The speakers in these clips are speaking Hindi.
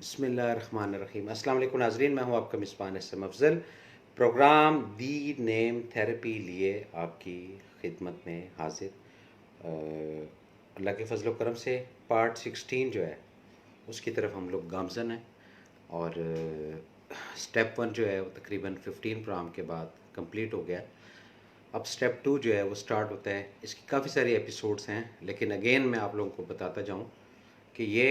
बिस्मिल्लाहिर्रहमानिर्रहीम। अस्सलाम वालेकुम नाज़रीन, मैं हूं आपका मिसबान S M Afzal. Programme the name therapy लिए आपकी खिदमत में हाजिर। अल्लाह के फजल करम से पार्ट 16 जो है उसकी तरफ हम लोग गामजन हैं। और स्टेप 1 जो है वो तकरीबन 15 प्रोग्राम के बाद कंप्लीट हो गया। अब स्टेप 2 जो है वो स्टार्ट होता है। इसकी काफ़ी सारी एपिसोड्स हैं, लेकिन अगेन मैं आप लोगों को बताता जाऊं कि ये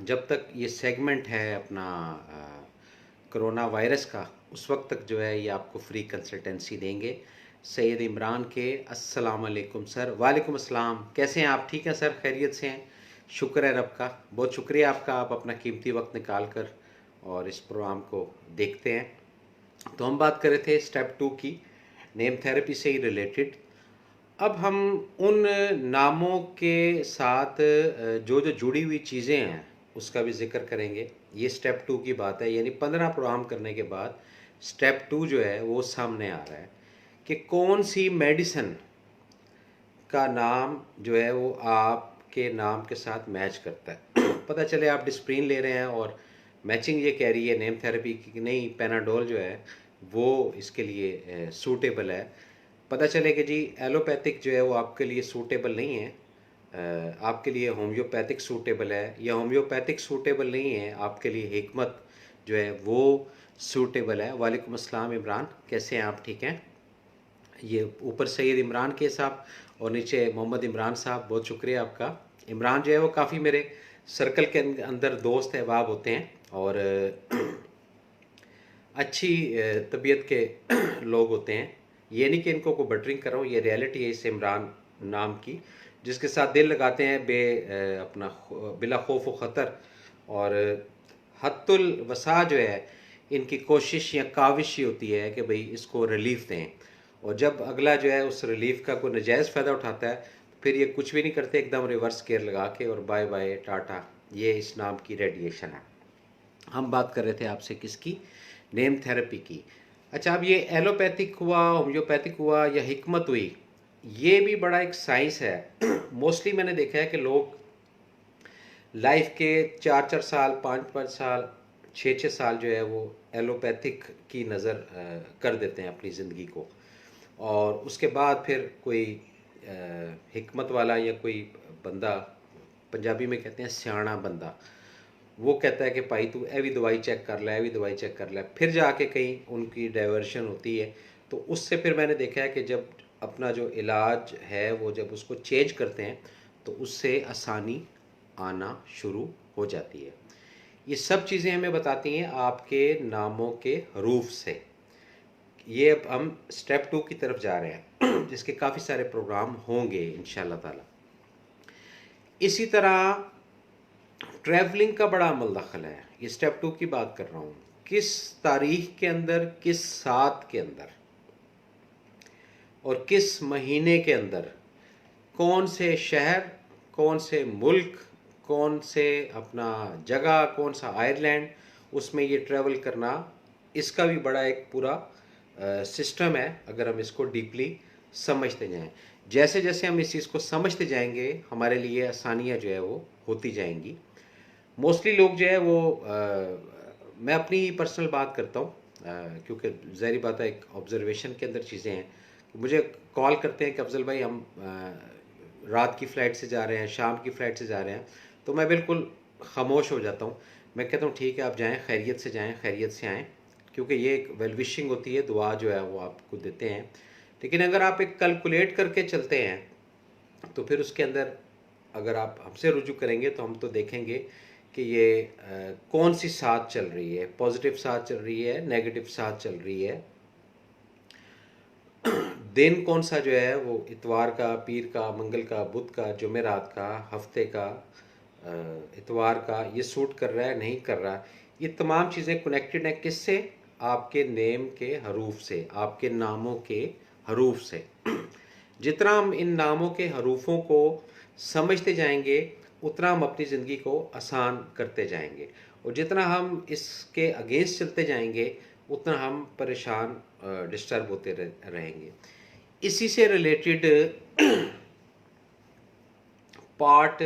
जब तक ये सेगमेंट है अपना कोरोना वायरस का, उस वक्त तक जो है ये आपको फ्री कंसल्टेंसी देंगे। सैयद इमरान के अस्सलाम वालेकुम सर। वालेकुम अस्सलाम, कैसे हैं आप? ठीक हैं सर, खैरियत से हैं? शुक्र है रब का, बहुत शुक्रिया आपका, आप अपना कीमती वक्त निकाल कर और इस प्रोग्राम को देखते हैं। तो हम बात कर रहे थे स्टेप 2 की, नेम थेरेपी से ही रिलेटेड। अब हम उन नामों के साथ जो जो जुड़ी हुई चीज़ें हैं उसका भी ज़िक्र करेंगे। ये स्टेप 2 की बात है, यानी 15 प्रोग्राम करने के बाद स्टेप 2 जो है वो सामने आ रहा है कि कौन सी मेडिसिन का नाम जो है वो आपके नाम के साथ मैच करता है। पता चले आप डिस्प्रिन ले रहे हैं और मैचिंग ये कह रही है नेम थेरेपी की कि नहीं, पेनाडोल जो है वो इसके लिए सूटेबल है। पता चले कि जी एलोपैथिक जो है वो आपके लिए सूटेबल नहीं है, आपके लिए होम्योपैथिक सूटेबल है, या होम्योपैथिक सूटेबल नहीं है आपके लिए हिकमत जो है वो सूटेबल है। वालेकुम अस्सलाम इमरान, कैसे हैं आप? ठीक हैं? ये ऊपर सैयद इमरान के साहब और नीचे मोहम्मद इमरान साहब, बहुत शुक्रिया आपका। इमरान जो है वो काफ़ी मेरे सर्कल के अंदर दोस्त अहबाब होते हैं और अच्छी तबीयत के लोग होते हैं। ये नहीं कि इनको को बटरिंग कर रहा हूँ, ये रियलिटी है इस इमरान नाम की, जिसके साथ दिल लगाते हैं अपना बिला खौफ व ख़तर। और हत्तुल वसा जो है इनकी कोशिश या काविश ही होती है कि भाई इसको रिलीफ दें, और जब अगला जो है उस रिलीफ का कोई नजायज़ फ़ायदा उठाता है तो फिर ये कुछ भी नहीं करते, एकदम रिवर्स गेयर लगा के और बाय बाय टाटा। ये इस नाम की रेडिएशन है। हम बात कर रहे थे आपसे किसकी? नेम थेरेपी की। अच्छा, अब ये एलोपैथिक हुआ, होम्योपैथिक हुआ या हिकमत हुई, ये भी बड़ा एक साइंस है। मोस्टली मैंने देखा है कि लोग लाइफ के 4-4 साल, 5-5 साल, 6-6 साल जो है वो एलोपैथिक की नज़र कर देते हैं अपनी ज़िंदगी को, और उसके बाद फिर कोई हिकमत वाला या कोई बंदा, पंजाबी में कहते हैं सियाना बंदा, वो कहता है कि भाई तू ए भी दवाई चेक कर ले, ए भी दवाई चेक कर ले, फिर जाके कहीं उनकी डाइवर्शन होती है। तो उससे फिर मैंने देखा है कि जब अपना जो इलाज है वो जब उसको चेंज करते हैं तो उससे आसानी आना शुरू हो जाती है। ये सब चीज़ें हमें बताती हैं आपके नामों के हरूफ से। ये अब हम स्टेप 2 की तरफ जा रहे हैं जिसके काफ़ी सारे प्रोग्राम होंगे इंशाल्लाह ताला। इसी तरह ट्रैवलिंग का बड़ा अमल दखल है। ये स्टेप 2 की बात कर रहा हूँ, किस तारीख के अंदर, किस साथ के अंदर और किस महीने के अंदर, कौन से शहर, कौन से मुल्क, कौन से अपना जगह, कौन सा आयरलैंड, उसमें ये ट्रैवल करना, इसका भी बड़ा एक पूरा सिस्टम है अगर हम इसको डीपली समझते जाएं। जैसे जैसे हम इस चीज़ को समझते जाएंगे हमारे लिए आसानियाँ जो है वो होती जाएंगी। मोस्टली लोग जो है वो मैं अपनी ही पर्सनल बात करता हूँ, क्योंकि ज़ाहिर बात है एक ऑब्जर्वेशन के अंदर चीज़ें हैं। मुझे कॉल करते हैं कि अफजल भाई हम रात की फ़्लाइट से जा रहे हैं, शाम की फ़्लाइट से जा रहे हैं, तो मैं बिल्कुल खामोश हो जाता हूँ। मैं कहता हूँ ठीक है आप जाएँ, खैरियत से जाएँ, खैरियत से आएँ, क्योंकि ये एक वेल विशिंग होती है, दुआ जो है वो आपको देते हैं। लेकिन अगर आप एक कैलकुलेट करके चलते हैं तो फिर उसके अंदर अगर आप हमसे रुजू करेंगे तो हम तो देखेंगे कि ये कौन सी साथ चल रही है, पॉजिटिव साथ चल रही है, नेगेटिव साथ चल रही है, दिन कौन सा जो है वो इतवार का, पीर का, मंगल का, बुध का, जुमेरात का, हफ्ते का, इतवार का, ये सूट कर रहा है नहीं कर रहा। ये तमाम चीज़ें कनेक्टेड हैं किससे? आपके नेम के हरूफ से, आपके नामों के हरूफ से। जितना हम इन नामों के हरूफों को समझते जाएंगे उतना हम अपनी ज़िंदगी को आसान करते जाएंगे, और जितना हम इसके अगेंस्ट चलते जाएंगे उतना हम परेशान, डिस्टर्ब होते रहेंगे। इसी से रिलेटेड पार्ट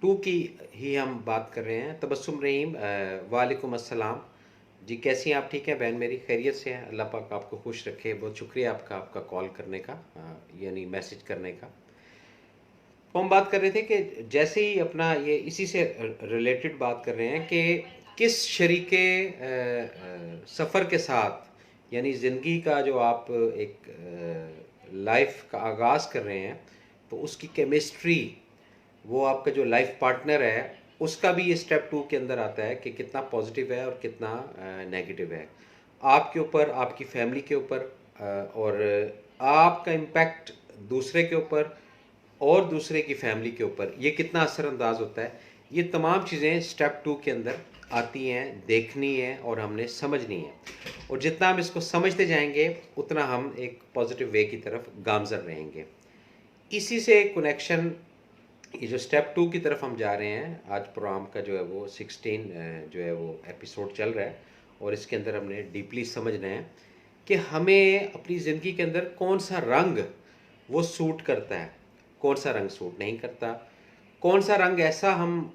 टू की ही हम बात कर रहे हैं। तबस्सुम रहीम, वालेकुम अस्सलाम जी, कैसी हैं आप? ठीक हैं बहन मेरी? खैरियत से हैं? अल्लाह पाक आपको खुश रखे। बहुत शुक्रिया आपका कॉल करने का, यानी मैसेज करने का। तो हम बात कर रहे थे कि जैसे ही अपना ये इसी से रिलेटेड बात कर रहे हैं कि किस शरीके सफ़र के साथ, यानी ज़िंदगी का जो आप एक लाइफ का आगाज़ कर रहे हैं, तो उसकी केमिस्ट्री, वो आपका जो लाइफ पार्टनर है, उसका भी ये स्टेप टू के अंदर आता है कि कितना पॉजिटिव है और कितना नेगेटिव है आपके ऊपर, आपकी फैमिली के ऊपर, और आपका इम्पैक्ट दूसरे के ऊपर और दूसरे की फैमिली के ऊपर ये कितना असरअंदाज होता है। ये तमाम चीज़ें स्टेप टू के अंदर आती हैं, देखनी है और हमने समझनी है। और जितना हम इसको समझते जाएंगे उतना हम एक पॉजिटिव वे की तरफ गामजन रहेंगे। इसी से कनेक्शन, ये जो स्टेप टू की तरफ हम जा रहे हैं, आज प्रोग्राम का जो है वो 16 जो है वो एपिसोड चल रहा है, और इसके अंदर हमने डीपली समझना है कि हमें अपनी ज़िंदगी के अंदर कौन सा रंग वो सूट करता है, कौन सा रंग सूट नहीं करता, कौन सा रंग ऐसा हम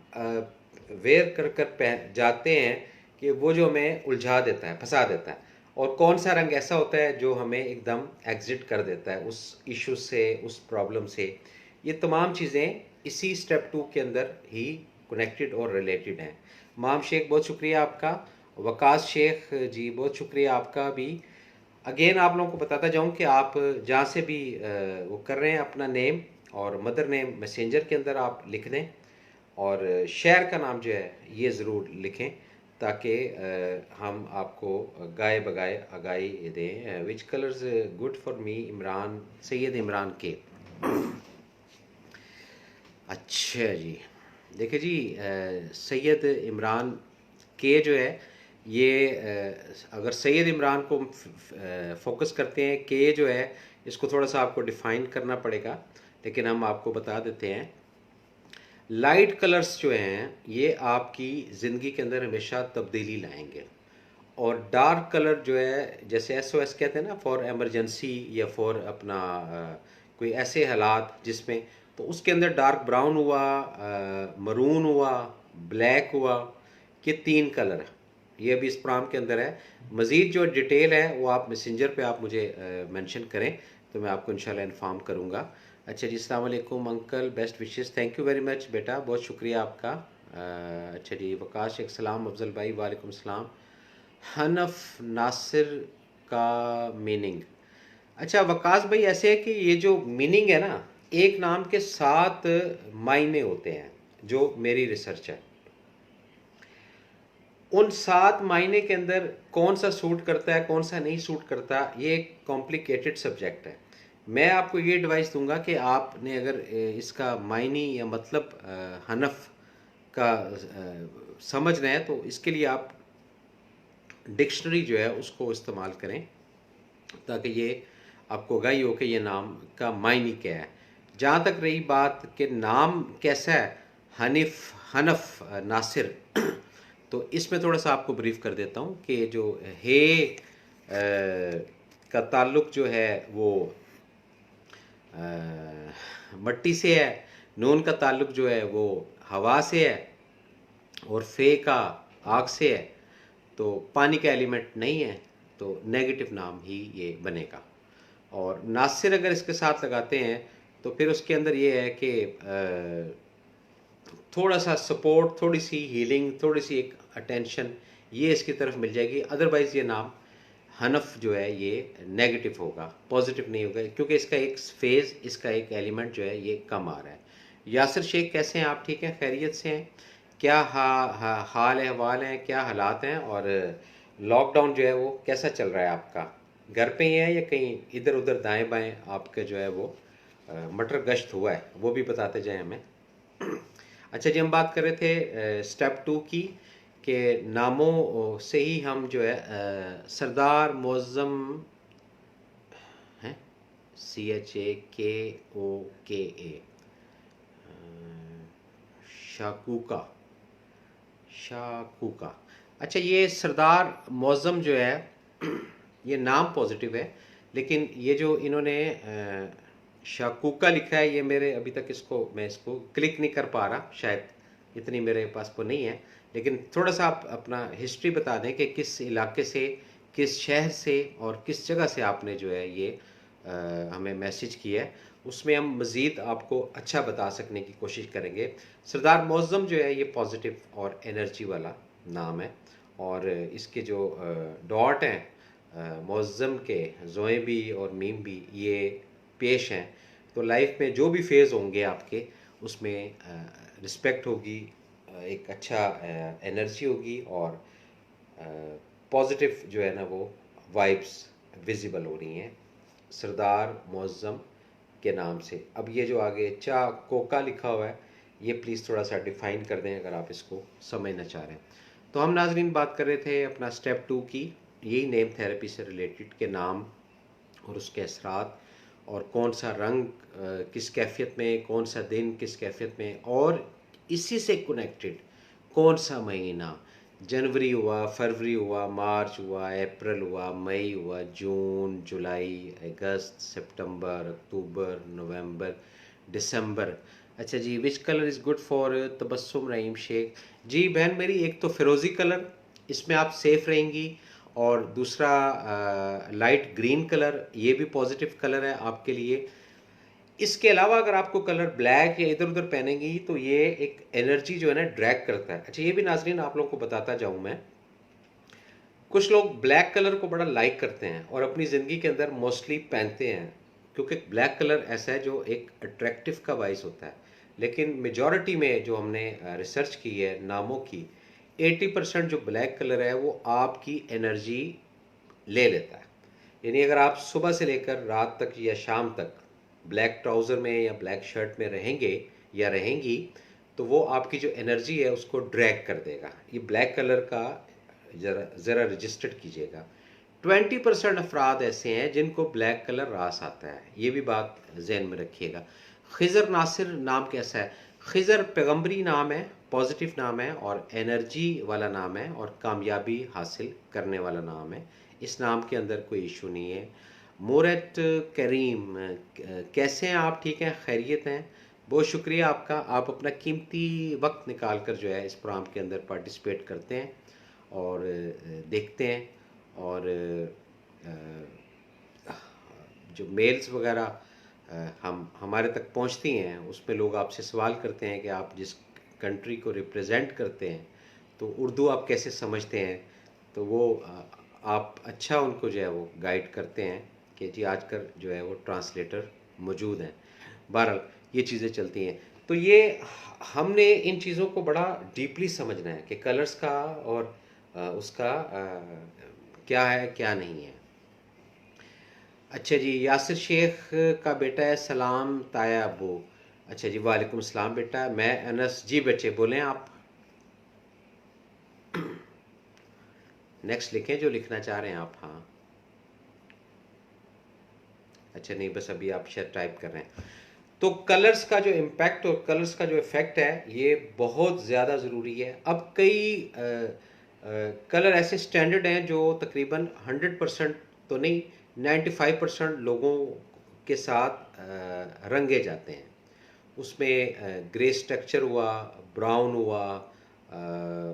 वेयर कर कर जाते हैं कि वो जो हमें उलझा देता है, फंसा देता है, और कौन सा रंग ऐसा होता है जो हमें एकदम एग्जिट कर देता है उस इशू से, उस प्रॉब्लम से। ये तमाम चीज़ें इसी स्टेप टू के अंदर ही कनेक्टेड और रिलेटेड हैं। माम शेख, बहुत शुक्रिया आपका। वकास शेख जी, बहुत शुक्रिया आपका भी। अगेन आप लोगों को बताता जाऊं कि आप जहाँ से भी वो कर रहे हैं, अपना नेम और मदर नेम मैसेंजर के अंदर आप लिख दें, और शहर का नाम जो है ये ज़रूर लिखें, ताकि हम आपको गाए बगाए आगाही दें। Which colours good for me? Imran, Syed Imran के। अच्छा जी, देखिए जी, सैयद इमरान के जो है ये, अगर सैयद इमरान को फोकस करते हैं, के जो है इसको थोड़ा सा आपको डिफ़ाइन करना पड़ेगा, लेकिन हम आपको बता देते हैं। लाइट कलर्स जो हैं ये आपकी ज़िंदगी के अंदर हमेशा तब्दीली लाएंगे, और डार्क कलर जो है, जैसे SOS कहते हैं ना, फॉर एमरजेंसी या फॉर अपना कोई ऐसे हालात जिसमें, तो उसके अंदर डार्क ब्राउन हुआ, मरून हुआ, ब्लैक हुआ, ये 3 कलर है। ये अभी इस प्रोग्राम के अंदर है। मज़ीद जो डिटेल है वो आप मैसेंजर पे आप मुझे मेंशन करें, तो मैं आपको इंशाल्लाह इन्फॉर्म करूँगा। अच्छा जी, अस्सलाम वालेकुम uncle, best wishes. Thank you very much बेटा, बहुत शुक्रिया आपका। अच्छा जी, वकाश एक सलाम, अफजल भाई वालेकुम सलाम। हनफ नासिर का मीनिंग, अच्छा वकास भाई, ऐसे है कि ये जो मीनिंग है ना, एक नाम के 7 मायने होते हैं, जो मेरी रिसर्च है। उन 7 मायने के अंदर कौन सा सूट करता है, कौन सा नहीं सूट करता, ये एक कॉम्प्लिकेटेड सब्जेक्ट है। मैं आपको ये एडवाइस दूंगा कि आपने अगर इसका मायने या मतलब हनफ का समझना है, तो इसके लिए आप डिक्शनरी जो है उसको इस्तेमाल करें, ताकि ये आपको आगाही हो कि ये नाम का मायने क्या है। जहाँ तक रही बात कि नाम कैसा है, हनीफ, हनफ, नासिर, तो इसमें थोड़ा सा आपको ब्रीफ कर देता हूँ कि जो हे का ताल्लुक़ जो है वो मट्टी से है, नून का ताल्लुक़ जो है वो हवा से है, और फे का आग से है, तो पानी का एलिमेंट नहीं है, तो नेगेटिव नाम ही ये बनेगा। और नासिर अगर इसके साथ लगाते हैं तो फिर उसके अंदर ये है कि थोड़ा सा सपोर्ट, थोड़ी सी हीलिंग, थोड़ी सी एक अटेंशन ये इसकी तरफ मिल जाएगी। अदरवाइज़ ये नाम हनफ जो है ये नेगेटिव होगा, पॉजिटिव नहीं होगा, क्योंकि इसका एक फेज़, इसका एक एलिमेंट जो है ये कम आ रहा है। यासिर शेख, कैसे हैं आप? ठीक हैं, खैरियत से हैं? क्या हाल अहवाल हैं, क्या हालात हैं, और लॉकडाउन जो है वो कैसा चल रहा है आपका? घर पे ही है या कहीं इधर उधर दाएं बाएं आपके जो है वो मटर गश्त हुआ है, वो भी बताते जाएं हमें। अच्छा जी, हम बात कर रहे थे स्टेप टू की, कि नामों से ही हम जो है सरदार मुअज़्ज़म हैं, CHAKOKA, शाकूका, शाकूका। अच्छा, ये सरदार मुअज़्ज़म जो है ये नाम पॉजिटिव है, लेकिन ये जो इन्होंने शाकूका लिखा है, ये मेरे अभी तक इसको, मैं इसको क्लिक नहीं कर पा रहा, शायद इतनी मेरे पास को नहीं है, लेकिन थोड़ा सा आप अपना हिस्ट्री बता दें कि किस इलाके से, किस शहर से और किस जगह से आपने जो है ये हमें मैसेज किया है, उसमें हम मज़ीद आपको अच्छा बता सकने की कोशिश करेंगे। सरदार मौज़म जो है ये पॉजिटिव और एनर्जी वाला नाम है, और इसके जो डॉट हैं मौज़म के, ज़ोए भी और मीम भी ये पेश हैं, तो लाइफ में जो भी फेज़ होंगे आपके उसमें रिस्पेक्ट होगी, एक अच्छा एनर्जी होगी, और पॉजिटिव जो है ना वो वाइब्स विजिबल हो रही हैं सरदार मुअज़्ज़म के नाम से। अब ये जो आगे चा कोका लिखा हुआ है, ये प्लीज़ थोड़ा सा डिफ़ाइन कर दें अगर आप इसको समझना चाह रहे हैं। तो हम नाज़रीन बात कर रहे थे अपना स्टेप 2 की, यही नेम थेरेपी से रिलेटेड के नाम और उसके असरात, और कौन सा रंग किस कैफियत में, कौन सा दिन किस कैफियत में, और इसी से कनेक्टेड कौन सा महीना, जनवरी हुआ, फरवरी हुआ, मार्च हुआ, अप्रैल हुआ, मई हुआ, जून, जुलाई, अगस्त, सितंबर, अक्टूबर, नवंबर, दिसंबर। अच्छा जी, which colour is good for Tabassum Rahim Shaikh? जी बहन मेरी, एक तो फिरोज़ी कलर, इसमें आप सेफ़ रहेंगी, और दूसरा लाइट ग्रीन कलर, ये भी पॉजिटिव कलर है आपके लिए। इसके अलावा अगर आपको कलर ब्लैक या इधर उधर पहनेंगी तो ये एक एनर्जी जो है ना ड्रैग करता है। अच्छा, ये भी नाजरीन आप लोगों को बताता जाऊं मैं, कुछ लोग ब्लैक कलर को बड़ा लाइक करते हैं और अपनी ज़िंदगी के अंदर मोस्टली पहनते हैं, क्योंकि ब्लैक कलर ऐसा है जो एक अट्रैक्टिव का बाइस होता है। लेकिन मेजॉरिटी में जो हमने रिसर्च की है नामों की, 80% जो ब्लैक कलर है वो आपकी एनर्जी ले लेता है। यानी अगर आप सुबह से लेकर रात तक या शाम तक ब्लैक ट्राउज़र में या ब्लैक शर्ट में रहेंगे या रहेंगी, तो वो आपकी जो एनर्जी है उसको ड्रैग कर देगा। ये ब्लैक कलर का ज़रा रजिस्टर्ड कीजिएगा। 20% अफराद ऐसे हैं जिनको ब्लैक कलर रास आता है, ये भी बात जहन में रखिएगा। खिज़र नासिर नाम कैसा है? खिज़र पैगम्बरी नाम है, पॉजिटिव नाम है, और एनर्जी वाला नाम है, और कामयाबी हासिल करने वाला नाम है। इस नाम के अंदर कोई इशू नहीं है। मोरत करीम, कैसे हैं आप? ठीक हैं, खैरियत हैं? बहुत शुक्रिया आपका, आप अपना कीमती वक्त निकाल कर जो है इस प्रोग्राम के अंदर पार्टिसिपेट करते हैं और देखते हैं, और जो मेल्स वगैरह हम हमारे तक पहुंचती हैं उसमें लोग आपसे सवाल करते हैं कि आप जिस कंट्री को रिप्रेजेंट करते हैं तो उर्दू आप कैसे समझते हैं, तो वो आप अच्छा उनको जो है वो गाइड करते हैं कि जी आजकल जो है वो ट्रांसलेटर मौजूद हैं। बहरहाल ये चीज़ें चलती हैं। तो ये हमने इन चीज़ों को बड़ा डीपली समझना है कि कलर्स का और उसका क्या है क्या नहीं है। अच्छा जी, यासिर शेख का बेटा है सलाम ताया अबू। अच्छा जी, वालेकुम सलाम बेटा, मैं अनस जी। बच्चे बोलें आप, नेक्स्ट लिखें जो लिखना चाह रहे हैं आप। हाँ, अच्छा नहीं, बस अभी आप शायद टाइप कर रहे हैं। तो कलर्स का जो इम्पैक्ट और कलर्स का जो इफ़ेक्ट है ये बहुत ज़्यादा ज़रूरी है। अब कई कलर ऐसे स्टैंडर्ड हैं जो तकरीबन 100% तो नहीं, 95% लोगों के साथ रंगे जाते हैं। उसमें ग्रे स्ट्रक्चर हुआ, ब्राउन हुआ,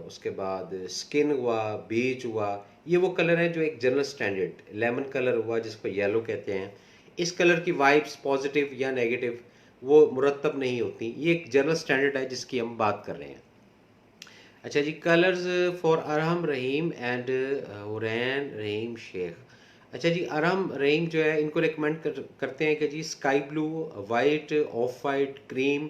उसके बाद स्किन हुआ, बीज हुआ, ये वो कलर हैं जो एक जनरल स्टैंडर्ड, लेमन कलर हुआ जिसको येलो कहते हैं। इस कलर की वाइब्स पॉजिटिव या नेगेटिव वो मुरतब नहीं होती, ये एक जनरल स्टैंडर्ड है जिसकी हम बात कर रहे हैं। अच्छा जी, colours for Arham Rahim and Hurain Rahim Shaikh. अच्छा जी, अरहम रहीम जो है इनको रिकमेंड करते हैं कि जी sky blue, white, off white, cream,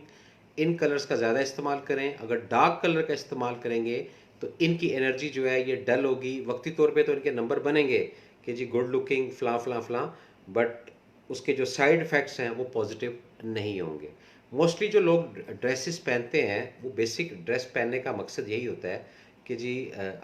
इन कलर्स का ज़्यादा इस्तेमाल करें। अगर डार्क कलर का इस्तेमाल करेंगे तो इनकी एनर्जी जो है ये डल होगी। वक्ती तौर पे तो इनके नंबर बनेंगे कि जी गुड लुकिंग फ़लाँ फ़लाँ फ़लाँ, बट उसके जो साइड इफ़ेक्ट्स हैं वो पॉजिटिव नहीं होंगे। मोस्टली जो लोग ड्रेसेस पहनते हैं वो बेसिक ड्रेस पहनने का मकसद यही होता है कि जी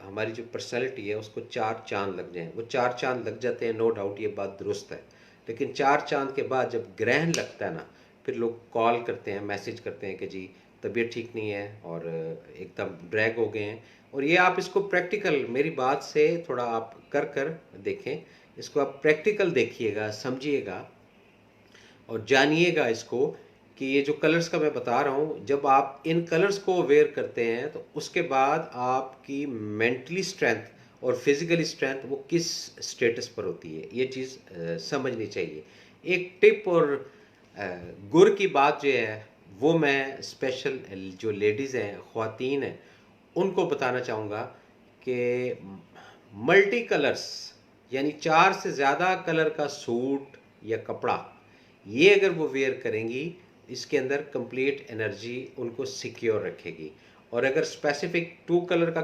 हमारी जो पर्सनैलिटी है उसको चार चांद लग जाएं। वो चार चांद लग जाते हैं, नो डाउट, ये बात दुरुस्त है। लेकिन चार चांद के बाद जब ग्रहण लगता है ना, फिर लोग कॉल करते हैं, मैसेज करते हैं कि जी तबीयत ठीक नहीं है और एकदम ड्रैग हो गए हैं। और ये आप इसको प्रैक्टिकल, मेरी बात से थोड़ा आप कर कर देखें, इसको आप प्रैक्टिकल देखिएगा, समझिएगा और जानिएगा इसको कि ये जो कलर्स का मैं बता रहा हूँ, जब आप इन कलर्स को वेयर करते हैं तो उसके बाद आपकी मेंटली स्ट्रेंथ और फिजिकली स्ट्रेंथ वो किस स्टेटस पर होती है, ये चीज़ समझनी चाहिए। एक टिप और गुर की बात जो है वो मैं स्पेशल जो लेडीज़ हैं, ख़वातीन हैं, उनको बताना चाहूँगा कि मल्टी कलर्स यानी 4 से ज़्यादा कलर का सूट या कपड़ा, ये अगर वो वेयर करेंगी, इसके अंदर कंप्लीट एनर्जी उनको सिक्योर रखेगी। और अगर स्पेसिफिक 2 कलर का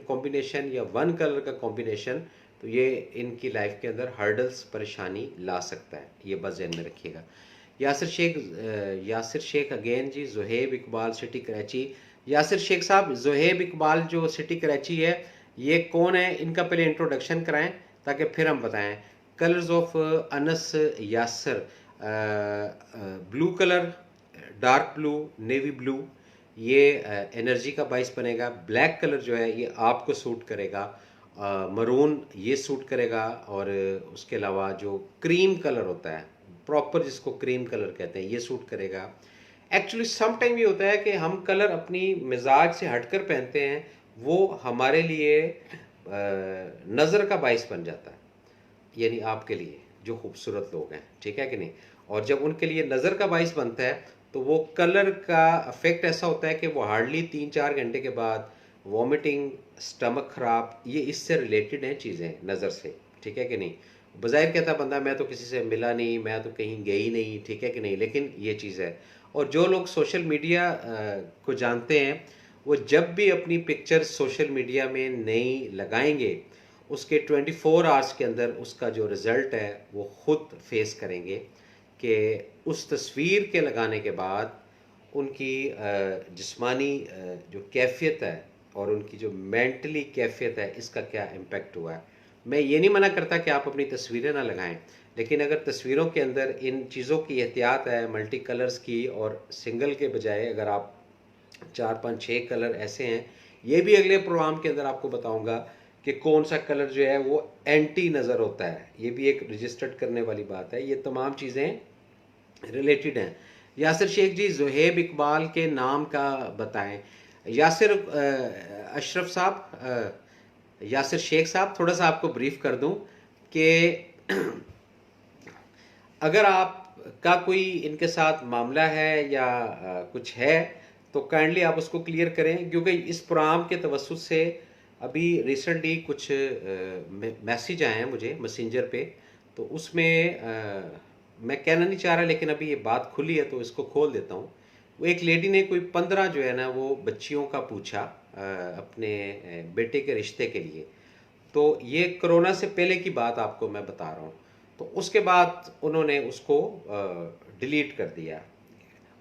कॉम्बिनेशन या 1 कलर का कॉम्बिनेशन, तो ये इनकी लाइफ के अंदर हर्डल्स, परेशानी ला सकता है। ये बस ध्यान में रखिएगा। यासिर शेख अगेन जी, ज़ुहैब इकबाल, सिटी कराची। यासिर शेख साहब, ज़ुहैब इकबाल जो सिटी कराची है, ये कौन है, इनका पहले इंट्रोडक्शन कराएं ताकि फिर हम बताएं। Colours of Anas Yasir, blue colour, dark blue, navy blue, ये एनर्जी का बाइस बनेगा। ब्लैक कलर जो है ये आपको सूट करेगा, मरून ये सूट करेगा। और उसके अलावा जो क्रीम कलर होता है, प्रॉपर जिसको क्रीम कलर कहते हैं, ये सूट करेगा। एक्चुअली सम टाइम ये होता है कि हम कलर अपनी मिजाज से हटकर पहनते हैं, वो हमारे लिए नज़र का बाइस बन जाता है, यानी आपके लिए जो खूबसूरत लोग हैं, ठीक है कि नहीं। और जब उनके लिए नज़र का बाइस बनता है तो वो कलर का इफेक्ट ऐसा होता है कि वो हार्डली 3-4 घंटे के बाद वॉमिटिंग, स्टमक ख़राब, ये इससे रिलेटेड हैं चीज़ें, नज़र से, ठीक है कि नहीं। बज़ाहिर कहता बंदा मैं तो किसी से मिला नहीं, मैं तो कहीं गई नहीं, ठीक है कि नहीं, लेकिन ये चीज़ है। और जो लोग सोशल मीडिया को जानते हैं, वो जब भी अपनी पिक्चर सोशल मीडिया में नई लगाएंगे, उसके 24 आवर्स के अंदर उसका जो रिज़ल्ट है वो ख़ुद फेस करेंगे कि उस तस्वीर के लगाने के बाद उनकी जिस्मानी जो कैफियत है और उनकी जो मेंटली कैफियत है, इसका क्या इम्पेक्ट हुआ है। मैं ये नहीं मना करता कि आप अपनी तस्वीरें ना लगाएं, लेकिन अगर तस्वीरों के अंदर इन चीज़ों की एहतियात है, मल्टी कलर्स की, और सिंगल के बजाय अगर आप 4-5-6 कलर ऐसे हैं, ये भी अगले प्रोग्राम के अंदर आपको बताऊंगा कि कौन सा कलर जो है वो एंटी नज़र होता है, ये भी एक रजिस्टर्ड करने वाली बात है। ये तमाम चीज़ें रिलेटेड हैं। यासिर शेख जी, ज़ुहैब इकबाल के नाम का बताएं। यासिर अशरफ साहब, यासिर शेख साहब, थोड़ा सा आपको ब्रीफ कर दूं कि अगर आपका कोई इनके साथ मामला है या कुछ है तो काइंडली आप उसको क्लियर करें, क्योंकि इस प्रोग्राम के तवस्सुत से अभी रिसेंटली कुछ मैसेज आए हैं मुझे मैसेंजर पे, तो उसमें मैं कहना नहीं चाह रहा, लेकिन अभी ये बात खुली है तो इसको खोल देता हूँ। वो एक लेडी ने कोई 15 जो है ना वो बच्चियों का पूछा अपने बेटे के रिश्ते के लिए। तो ये कोरोना से पहले की बात आपको मैं बता रहा हूँ। तो उसके बाद उन्होंने उसको डिलीट कर दिया,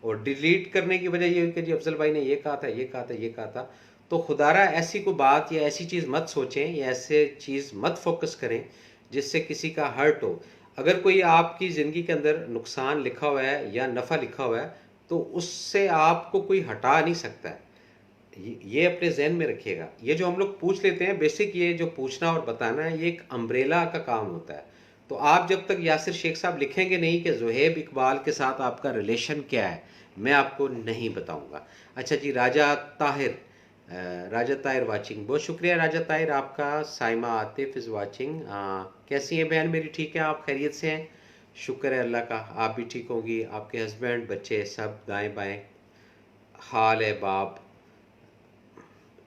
और डिलीट करने की वजह ये हुई कि जी अफजल भाई ने ये कहा था, ये कहा था, ये कहा था। तो खुदारा ऐसी कोई बात या ऐसी चीज़ मत सोचें या ऐसे चीज़ मत फोकस करें जिससे किसी का हर्ट हो। अगर कोई आपकी ज़िंदगी के अंदर नुकसान लिखा हुआ है या नफ़ा लिखा हुआ है, तो उससे आपको कोई हटा नहीं सकता है। ये अपने जहन में रखिएगा। ये जो हम लोग पूछ लेते हैं बेसिक, ये जो पूछना और बताना है, ये एक अम्ब्रेला का काम होता है। तो आप जब तक यासिर शेख साहब लिखेंगे नहीं कि ज़ुहैब इकबाल के साथ आपका रिलेशन क्या है, मैं आपको नहीं बताऊंगा। अच्छा जी, राजा ताहिर, राजा ताहिर वाचिंग, बहुत शुक्रिया राजा ताहिर आपका। Saima Atif is watching. कैसी हैं बहन मेरी, ठीक है, आप खैरियत से हैं? शुक्र है अल्लाह का, आप भी ठीक होंगी, आपके हस्बैंड, बच्चे सब दाएँ बाएँ हाल है, बाप,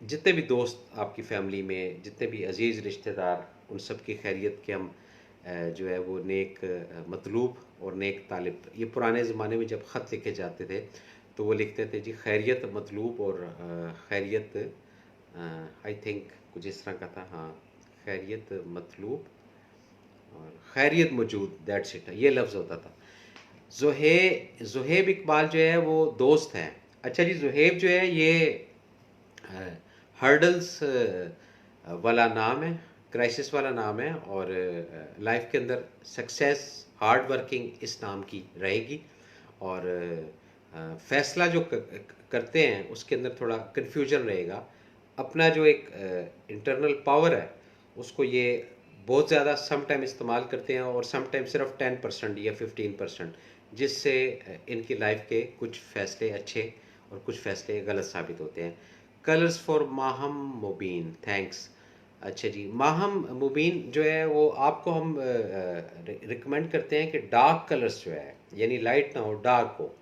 जितने भी दोस्त आपकी फ़ैमिली में, जितने भी अज़ीज़ रिश्तेदार, उन सब की खैरियत के हम जो है वो नेक मतलूब और नेक तालिब। ये पुराने ज़माने में जब ख़त लिखे जाते थे तो वो लिखते थे जी खैरियत मतलूब और खैरियत, आई थिंक कुछ इस तरह का था, हाँ, खैरियत मतलूब और खैरियत मौजूद, दैट्स इट, ये लफ्ज़ होता था। ज़ुहैब इकबाल जो है वो दोस्त हैं। अच्छा जी, ज़ुहैब जो है ये हर्डल्स वाला नाम है, क्राइसिस वाला नाम है, और लाइफ के अंदर सक्सेस, हार्ड वर्किंग इस नाम की रहेगी। और फैसला जो करते हैं उसके अंदर थोड़ा कन्फ्यूजन रहेगा। अपना जो एक इंटरनल पावर है उसको ये बहुत ज़्यादा सम टाइम इस्तेमाल करते हैं, और सम टाइम सिर्फ 10% या 15%। जिससे इनकी लाइफ के कुछ फैसले अच्छे और कुछ फैसले गलत साबित होते हैं। Colours for Maham Mubeen, thanks. अच्छा जी, माहम मुबीन जो है वो आपको हम रिकमेंड करते हैं कि डार्क कलर्स जो है, यानी लाइट ना हो, डार्क हो।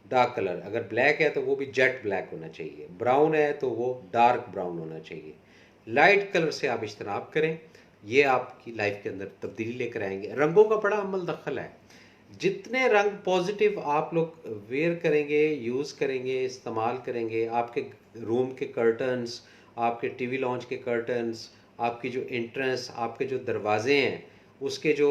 डार्क कलर अगर ब्लैक है तो वो भी जेट ब्लैक होना चाहिए, ब्राउन है तो वो डार्क ब्राउन होना चाहिए। लाइट कलर से आप इज्तनाब करें, ये आपकी लाइफ के अंदर तब्दीली लेकर आएंगे। रंगों का बड़ा अमल दखल है। जितने रंग पॉजिटिव आप लोग वेयर करेंगे, यूज़ करेंगे, इस्तेमाल करेंगे, आपके रूम के कर्टन्स, आपके टीवी लॉन्च के कर्टन्स, आपकी जो एंट्रेंस, आपके जो दरवाजे हैं, उसके जो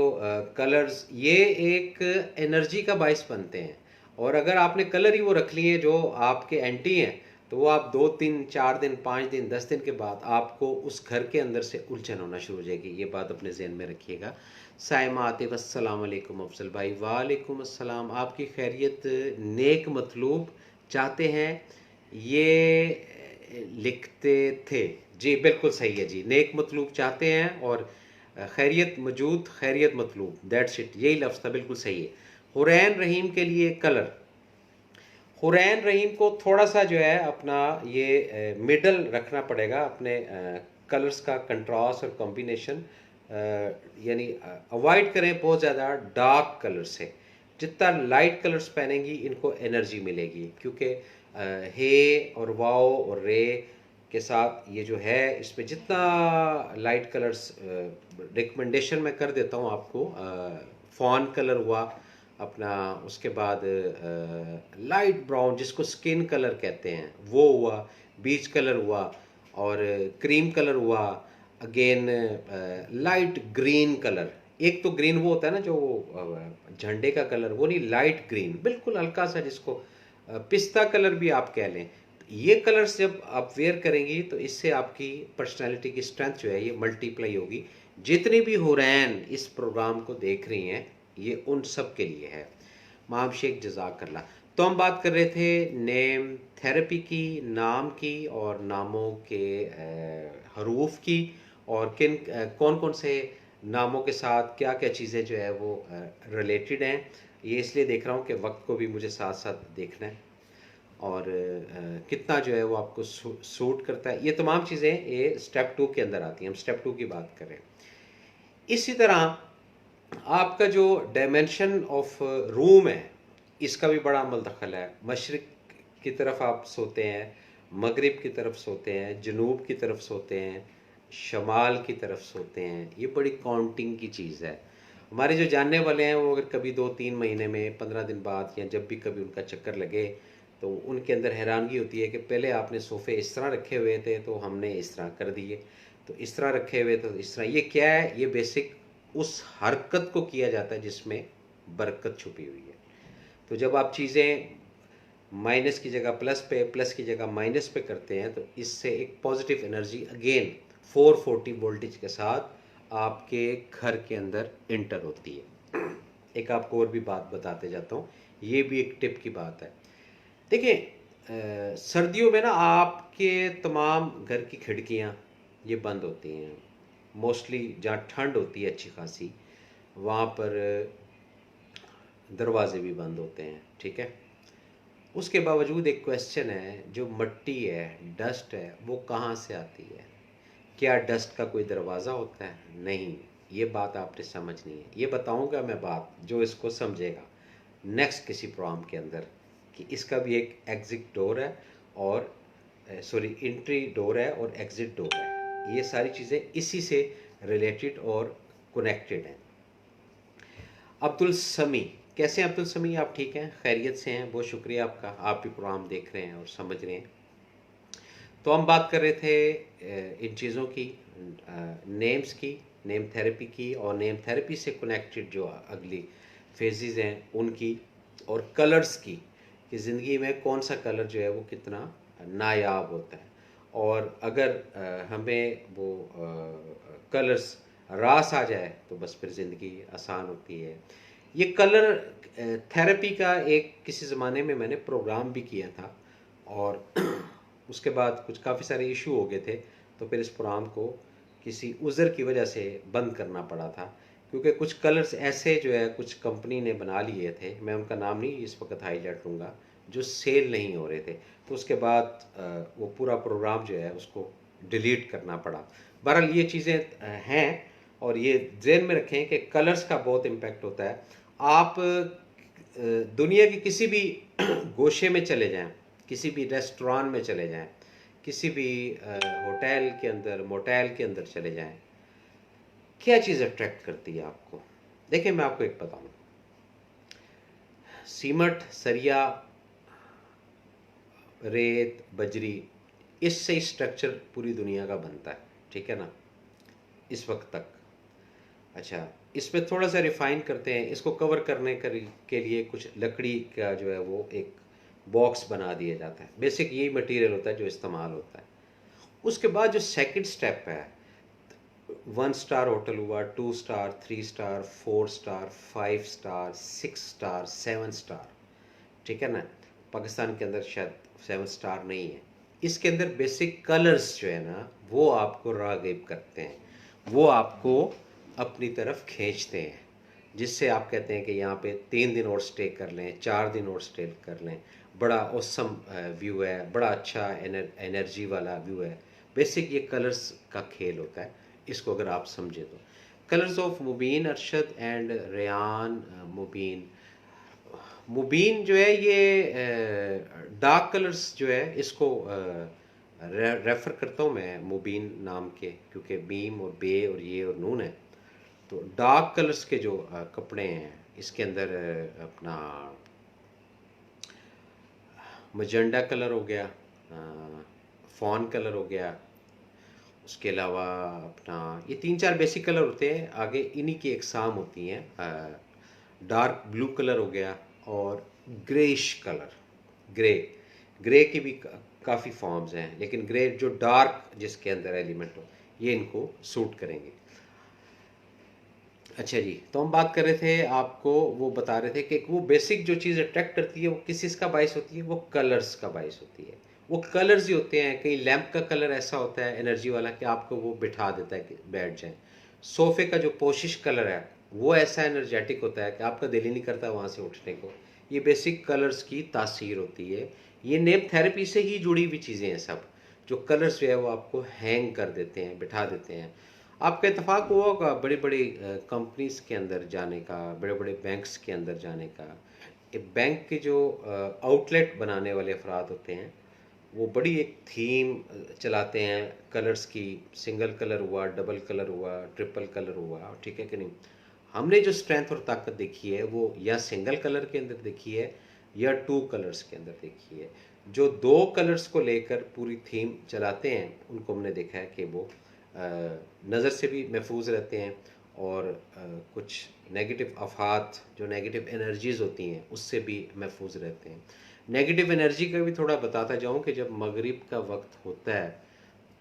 कलर्स, ये एक एनर्जी का बायस बनते हैं। और अगर आपने कलर ही वो रख लिए जो आपके एंटी हैं, तो वो आप 2 3 4 दिन, 5 दिन, 10 दिन के बाद आपको उस घर के अंदर से उलझन होना शुरू हो जाएगी। ये बात अपने जहन में रखिएगा। साइमा आतिफ, अस्सलाम वालेकुम। अफजल भाई, वालेकुम अस्सलाम। आपकी खैरियत, नेक मतलूब चाहते हैं, ये लिखते थे जी। बिल्कुल सही है जी, नेक मतलूब चाहते हैं और खैरियत मौजूद, खैरियत मतलूब, दैट्स इट, यही लफ्ज़ था, बिल्कुल सही है। हुरैन रहीम के लिए कलर, हुरैन रहीम को थोड़ा सा जो है अपना ये मिडल रखना पड़ेगा अपने कलर्स का कंट्रास्ट और कॉम्बिनेशन, यानी अवॉइड करें बहुत ज़्यादा डार्क कलर से। जितना लाइट कलर्स पहनेंगी इनको एनर्जी मिलेगी, क्योंकि हे और वाओ और रे के साथ ये जो है, इसमें जितना लाइट कलर्स रिकमेंडेशन मैं कर देता हूँ आपको, फॉन कलर हुआ अपना, उसके बाद लाइट ब्राउन जिसको स्किन कलर कहते हैं वो हुआ, बीच कलर हुआ, और क्रीम कलर हुआ, अगेन लाइट ग्रीन कलर। एक तो ग्रीन वो होता है ना जो झंडे का कलर, वो नहीं, लाइट ग्रीन बिल्कुल हल्का सा, जिसको पिस्ता कलर भी आप कह लें। ये कलर्स जब आप वेयर करेंगी तो इससे आपकी पर्सनालिटी की स्ट्रेंथ जो है ये मल्टीप्लाई होगी। जितनी भी हुरैन इस प्रोग्राम को देख रही हैं, ये उन सब के लिए है। माम शेख जजाकल्ला। तो हम बात कर रहे थे नेम थेरेपी की, नाम की और नामों के हरूफ की, और किन कौन कौन से नामों के साथ क्या क्या चीज़ें जो है वो रिलेटेड हैं। ये इसलिए देख रहा हूँ कि वक्त को भी मुझे साथ साथ देखना है, और कितना जो है वो आपको सूट करता है। ये तमाम चीज़ें ये स्टेप 2 के अंदर आती हैं, हम स्टेप 2 की बात कर रहे हैं। इसी तरह आपका जो डायमेंशन ऑफ रूम है, इसका भी बड़ा अमल दखल है। मशरिक की तरफ आप सोते हैं, मगरिब की तरफ सोते हैं, जनूब की तरफ सोते हैं, शमाल की तरफ सोते हैं, ये बड़ी काउंटिंग की चीज़ है। हमारे जो जानने वाले हैं वो अगर कभी 2 3 महीने में, 15 दिन बाद, या जब भी कभी उनका चक्कर लगे, तो उनके अंदर हैरानगी होती है कि पहले आपने सोफ़े इस तरह रखे हुए थे तो हमने इस तरह कर दिए, तो इस तरह रखे हुए तो इस तरह। ये क्या है? ये बेसिक उस हरकत को किया जाता है जिसमें बरकत छुपी हुई है। तो जब आप चीज़ें माइनस की जगह प्लस पे, प्लस की जगह माइनस पे करते हैं, तो इससे एक पॉजिटिव एनर्जी अगेन 440 वोल्टेज के साथ आपके घर के अंदर इंटर होती है। एक आपको और भी बात बताते जाता हूँ, ये भी एक टिप की बात है। देखिए, सर्दियों में ना आपके तमाम घर की खिड़कियाँ ये बंद होती हैं। मोस्टली जहाँ ठंड होती है अच्छी खासी, वहाँ पर दरवाजे भी बंद होते हैं, ठीक है। उसके बावजूद एक क्वेश्चन है, जो मिट्टी है, डस्ट है, वो कहाँ से आती है? क्या डस्ट का कोई दरवाज़ा होता है? नहीं। ये बात आपने समझनी है। ये बताऊंगा मैं बात, जो इसको समझेगा नेक्स्ट किसी प्रोग्राम के अंदर, कि इसका भी एक एग्जिट डोर है, और सॉरी एंट्री डोर है और एग्जिट डोर है। ये सारी चीज़ें इसी से रिलेटेड और कनेक्टेड हैं। अब्दुल समी, कैसे हैं अब्दुल समी? आप ठीक हैं, खैरियत से हैं? बहुत शुक्रिया आपका, आप भी प्रोग्राम देख रहे हैं और समझ रहे हैं। तो हम बात कर रहे थे इन चीज़ों की, नेम्स की, नेम थेरेपी की, और नेम थेरेपी से कनेक्टेड जो अगली फेजेस हैं उनकी, और कलर्स की, कि ज़िंदगी में कौन सा कलर जो है वो कितना नायाब होता है। और अगर हमें वो कलर्स रास आ जाए तो बस फिर ज़िंदगी आसान होती है। ये कलर थेरेपी का एक किसी ज़माने में मैंने प्रोग्राम भी किया था, और उसके बाद कुछ काफ़ी सारे इशू हो गए थे, तो फिर इस प्रोग्राम को किसी उज़र की वजह से बंद करना पड़ा था, क्योंकि कुछ कलर्स ऐसे जो है कुछ कंपनी ने बना लिए थे, मैं उनका नाम नहीं इस वक्त हाईलाइट लूँगा, जो सेल नहीं हो रहे थे, तो उसके बाद वो पूरा प्रोग्राम जो है उसको डिलीट करना पड़ा। बहरहाल ये चीज़ें हैं, और ये ज़हन में रखें कि कलर्स का बहुत इम्पेक्ट होता है। आप दुनिया की किसी भी गोशे में चले जाएं, किसी भी रेस्टोरेंट में चले जाएं, किसी भी होटल के अंदर, मोटेल के अंदर चले जाएं, क्या चीज़ अट्रैक्ट करती है आपको? देखिए मैं आपको एक बताऊं, सीमट, सरिया, रेत, बजरी, इससे ही स्ट्रक्चर पूरी दुनिया का बनता है, ठीक है ना, इस वक्त तक। अच्छा, इसमें थोड़ा सा रिफाइन करते हैं, इसको कवर करने के लिए कुछ लकड़ी का जो है वो एक बॉक्स बना दिया जाता है। बेसिक यही मटेरियल होता है जो इस्तेमाल होता है। उसके बाद जो सेकंड स्टेप है, 1 स्टार होटल हुआ, 2 star, 3 star, 4 star, 5 star, 6 star, 7 star, ठीक है ना। पाकिस्तान के अंदर शायद 7 स्टार नहीं है। इसके अंदर बेसिक कलर्स जो है ना वो आपको राग़िब करते हैं, वो आपको अपनी तरफ खींचते हैं, जिससे आप कहते हैं कि यहाँ पे 3 दिन और स्टे कर लें, 4 दिन और स्टे कर लें, बड़ा औसम व्यू है, बड़ा अच्छा एनर्जी वाला व्यू है। बेसिक ये कलर्स का खेल होता है, इसको अगर आप समझे तो। Colours of Mubeen Arshad and Rayyan Mubeen. Mubeen जो है ये डार्क कलर्स जो है इसको रेफ़र करता हूँ मैं मुबीन नाम के, क्योंकि बीम और बे और ये और नून है, तो डार्क कलर्स के जो कपड़े हैं इसके अंदर अपना मजेंडा कलर हो गया, फॉन कलर हो गया, उसके अलावा अपना ये 3-4 बेसिक कलर होते हैं, आगे इन्हीं की एकसाम होती हैं। डार्क ब्लू कलर हो गया और ग्रेइश कलर, ग्रे, ग्रे की भी काफ़ी फॉर्म्स हैं, लेकिन ग्रे जो डार्क जिसके अंदर एलिमेंट हो ये इनको सूट करेंगे। अच्छा जी, तो हम बात कर रहे थे, आपको वो बता रहे थे कि वो बेसिक जो चीज़ अट्रैक्ट करती है वो किस चीज़ का बाइस होती है, वो कलर्स का बाइस होती है। वो कलर्स ही होते हैं, कहीं लैंप का कलर ऐसा होता है एनर्जी वाला कि आपको वो बिठा देता है कि बैठ जाए। सोफ़े का जो पोशिश कलर है वो ऐसा एनर्जेटिक होता है कि आपका दिल ही नहीं करता वहाँ से उठने को। ये बेसिक कलर्स की तासीर होती है। ये नेम थेरेपी से ही जुड़ी हुई चीज़ें हैं सब, जो कलर्स जो है वो आपको हैंग कर देते हैं, बिठा देते हैं। आपका इत्तेफाक हुआ होगा बड़ी बड़ी कंपनीज के अंदर जाने का, बड़े बड़े बैंक्स के अंदर जाने का। बैंक के जो आउटलेट बनाने वाले अफराद होते हैं वो बड़ी एक थीम चलाते हैं कलर्स की, सिंगल कलर हुआ, डबल कलर हुआ, ट्रिपल कलर हुआ, ठीक है कि नहीं। हमने जो स्ट्रेंथ और ताकत देखी है वो या सिंगल कलर के अंदर देखी है या 2 कलर्स के अंदर देखी है। जो 2 कलर्स को लेकर पूरी थीम चलाते हैं उनको हमने देखा है कि वो नज़र से भी महफूज रहते हैं, और कुछ नेगेटिव आफात, जो नेगेटिव एनर्जीज़ होती हैं उससे भी महफूज रहते हैं। नेगेटिव एनर्जी का भी थोड़ा बताता जाऊँ कि जब मगरिब का वक्त होता है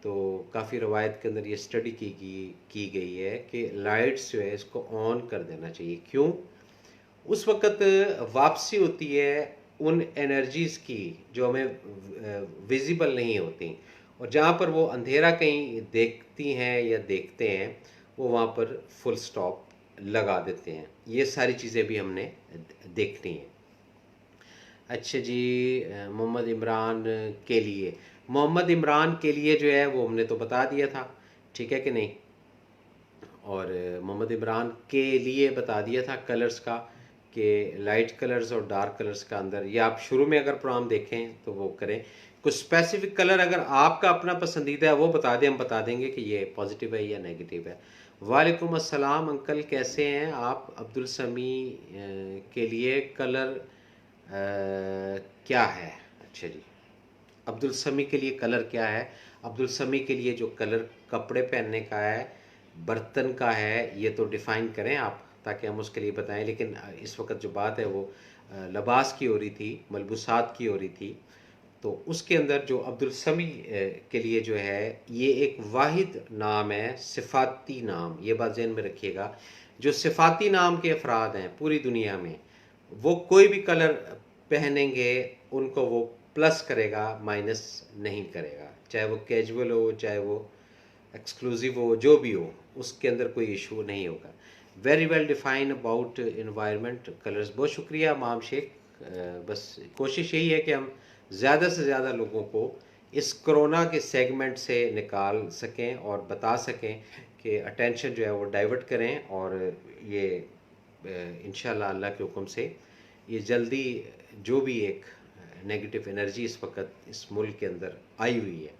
तो काफ़ी रवायत के अंदर ये स्टडी की गई है कि लाइट्स जो है इसको ऑन कर देना चाहिए। क्यों? उस वक़्त वापसी होती है उन एनर्जीज़ की जो हमें विज़िबल नहीं होती, और जहाँ पर वो अंधेरा कहीं देखती हैं या देखते हैं वो वहाँ पर फुल स्टॉप लगा देते हैं। ये सारी चीज़ें भी हमने देखनी है। अच्छा जी, मोहम्मद इमरान के लिए, मोहम्मद इमरान के लिए जो है वो हमने तो बता दिया था, ठीक है कि नहीं। और मोहम्मद इमरान के लिए बता दिया था कलर्स का, कि लाइट कलर्स और डार्क कलर्स का अंदर, या आप शुरू में अगर प्रोग्राम देखें तो वो करें। कुछ स्पेसिफिक कलर अगर आपका अपना पसंदीदा है वो बता दें, हम बता देंगे कि ये पॉजिटिव है या नेगेटिव है। वालेकुम अस्सलाम अंकल, कैसे हैं आप? अब्दुल समी के लिए कलर क्या है? अच्छा जी, अब्दुल समी के लिए कलर क्या है? अब्दुल समी के लिए जो कलर कपड़े पहनने का है, बर्तन का है, ये तो डिफ़ाइन करें आप, ताकि हम उसके लिए बताएं। लेकिन इस वक्त जो बात है वो लिबास की हो रही थी, मलबूसात की हो रही थी, तो उसके अंदर जो अब्दुल समी के लिए जो है ये एक वाहिद नाम है, सिफाती नाम, ये बात ज़हन में रखिएगा। जो सिफाती नाम के अफराद हैं पूरी दुनिया में, वो कोई भी कलर पहनेंगे उनको वो प्लस करेगा, माइनस नहीं करेगा। चाहे वो कैजुअल हो, चाहे वो एक्सक्लूसिव हो, जो भी हो, उसके अंदर कोई इशू नहीं होगा। Very well define about environment colours. बहुत शुक्रिया माम शेख। बस कोशिश यही है कि हम ज़्यादा से ज़्यादा लोगों को इस कोरोना के सेगमेंट से निकाल सकें और बता सकें कि अटेंशन जो है वो डाइवर्ट करें, और ये इंशाल्लाह अल्लाह के हुक्म से ये जल्दी जो भी एक नेगेटिव एनर्जी इस वक्त इस मुल्क के अंदर आई हुई है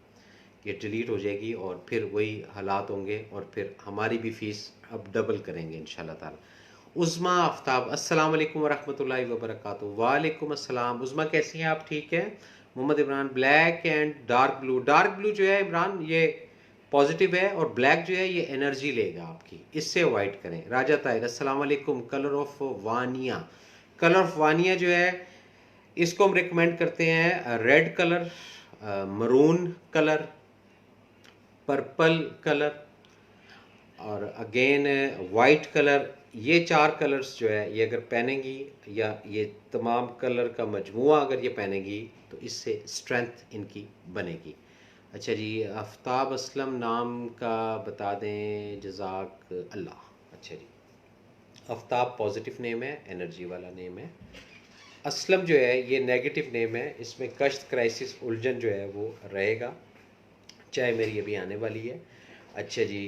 ये डिलीट हो जाएगी, और फिर वही हालात होंगे, और फिर हमारी भी फ़ीस अब डबल करेंगे इंशाल्लाह ताला। उज़्मा आफ्ताब, अस्सलाम वालेकुम वरहमतुल्लाहि वबरकातुहू। वालेकुम अस्सलाम। उज़्मा कैसी हैं आप? ठीक है। Mohammad Imran, black and dark blue. Dark blue जो है इमरान ये पॉजिटिव है, और ब्लैक जो है ये एनर्जी लेगा आपकी, इससे अवॉइड करें। राजा ताहिर, अस्सलाम वालेकुम। Colour of Vaniya, colour of Vaniya जो है इसको हम रिकमेंड करते हैं red colour, maroon colour, purple colour और अगेन वाइट कलर। ये 4 कलर्स जो है ये अगर पहनेंगी, या ये तमाम कलर का मजमुआ अगर ये पहनेंगी, तो इससे स्ट्रेंथ इनकी बनेगी। अच्छा जी, आफ्ताब असलम नाम का बता दें, जज़ाक अल्लाह। अच्छा जी, आफ्ताब पॉजिटिव नेम है, एनर्जी वाला नेम है। असलम जो है ये नेगेटिव नेम है, इसमें कश्त, क्राइसिस, उलझन जो है वो रहेगा, चाहे मेरी अभी आने वाली है। अच्छा जी,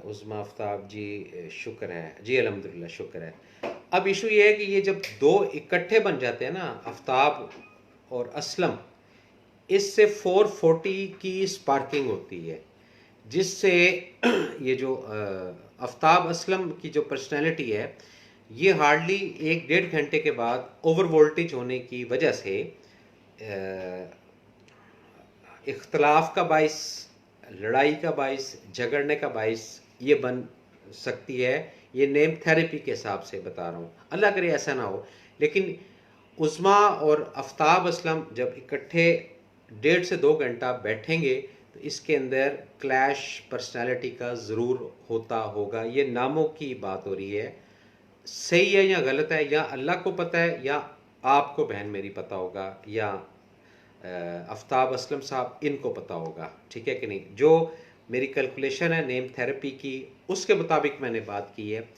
उज़्मा आफ्ताब जी शुक्र है जी, अल्हम्दुलिल्लाह शुक्र है। अब इशू ये है कि ये जब दो इकट्ठे बन जाते हैं ना, आफ्ताब और असलम, इससे 440 की स्पार्किंग होती है, जिससे ये जो आफ्ताब असलम की जो पर्सनैलिटी है ये हार्डली 1-1.5 घंटे के बाद ओवर वोल्टेज होने की वजह से इख्तलाफ का बाइस, लड़ाई का बाइस, झगड़ने का बाइस ये बन सकती है। ये नेम थेरेपी के हिसाब से बता रहा हूँ, अल्लाह करे ऐसा ना हो। लेकिन उज़्मा और आफ्ताब असलम जब इकट्ठे 1.5 से 2 घंटा बैठेंगे तो इसके अंदर क्लैश पर्सनालिटी का ज़रूर होता होगा। ये नामों की बात हो रही है, सही है या गलत है या अल्लाह को पता है, या आपको बहन मेरी पता होगा, या आफ्ताब असलम साहब इनको पता होगा, ठीक है कि नहीं। जो मेरी कैलकुलेशन है नेम थेरेपी की, उसके मुताबिक मैंने बात की है।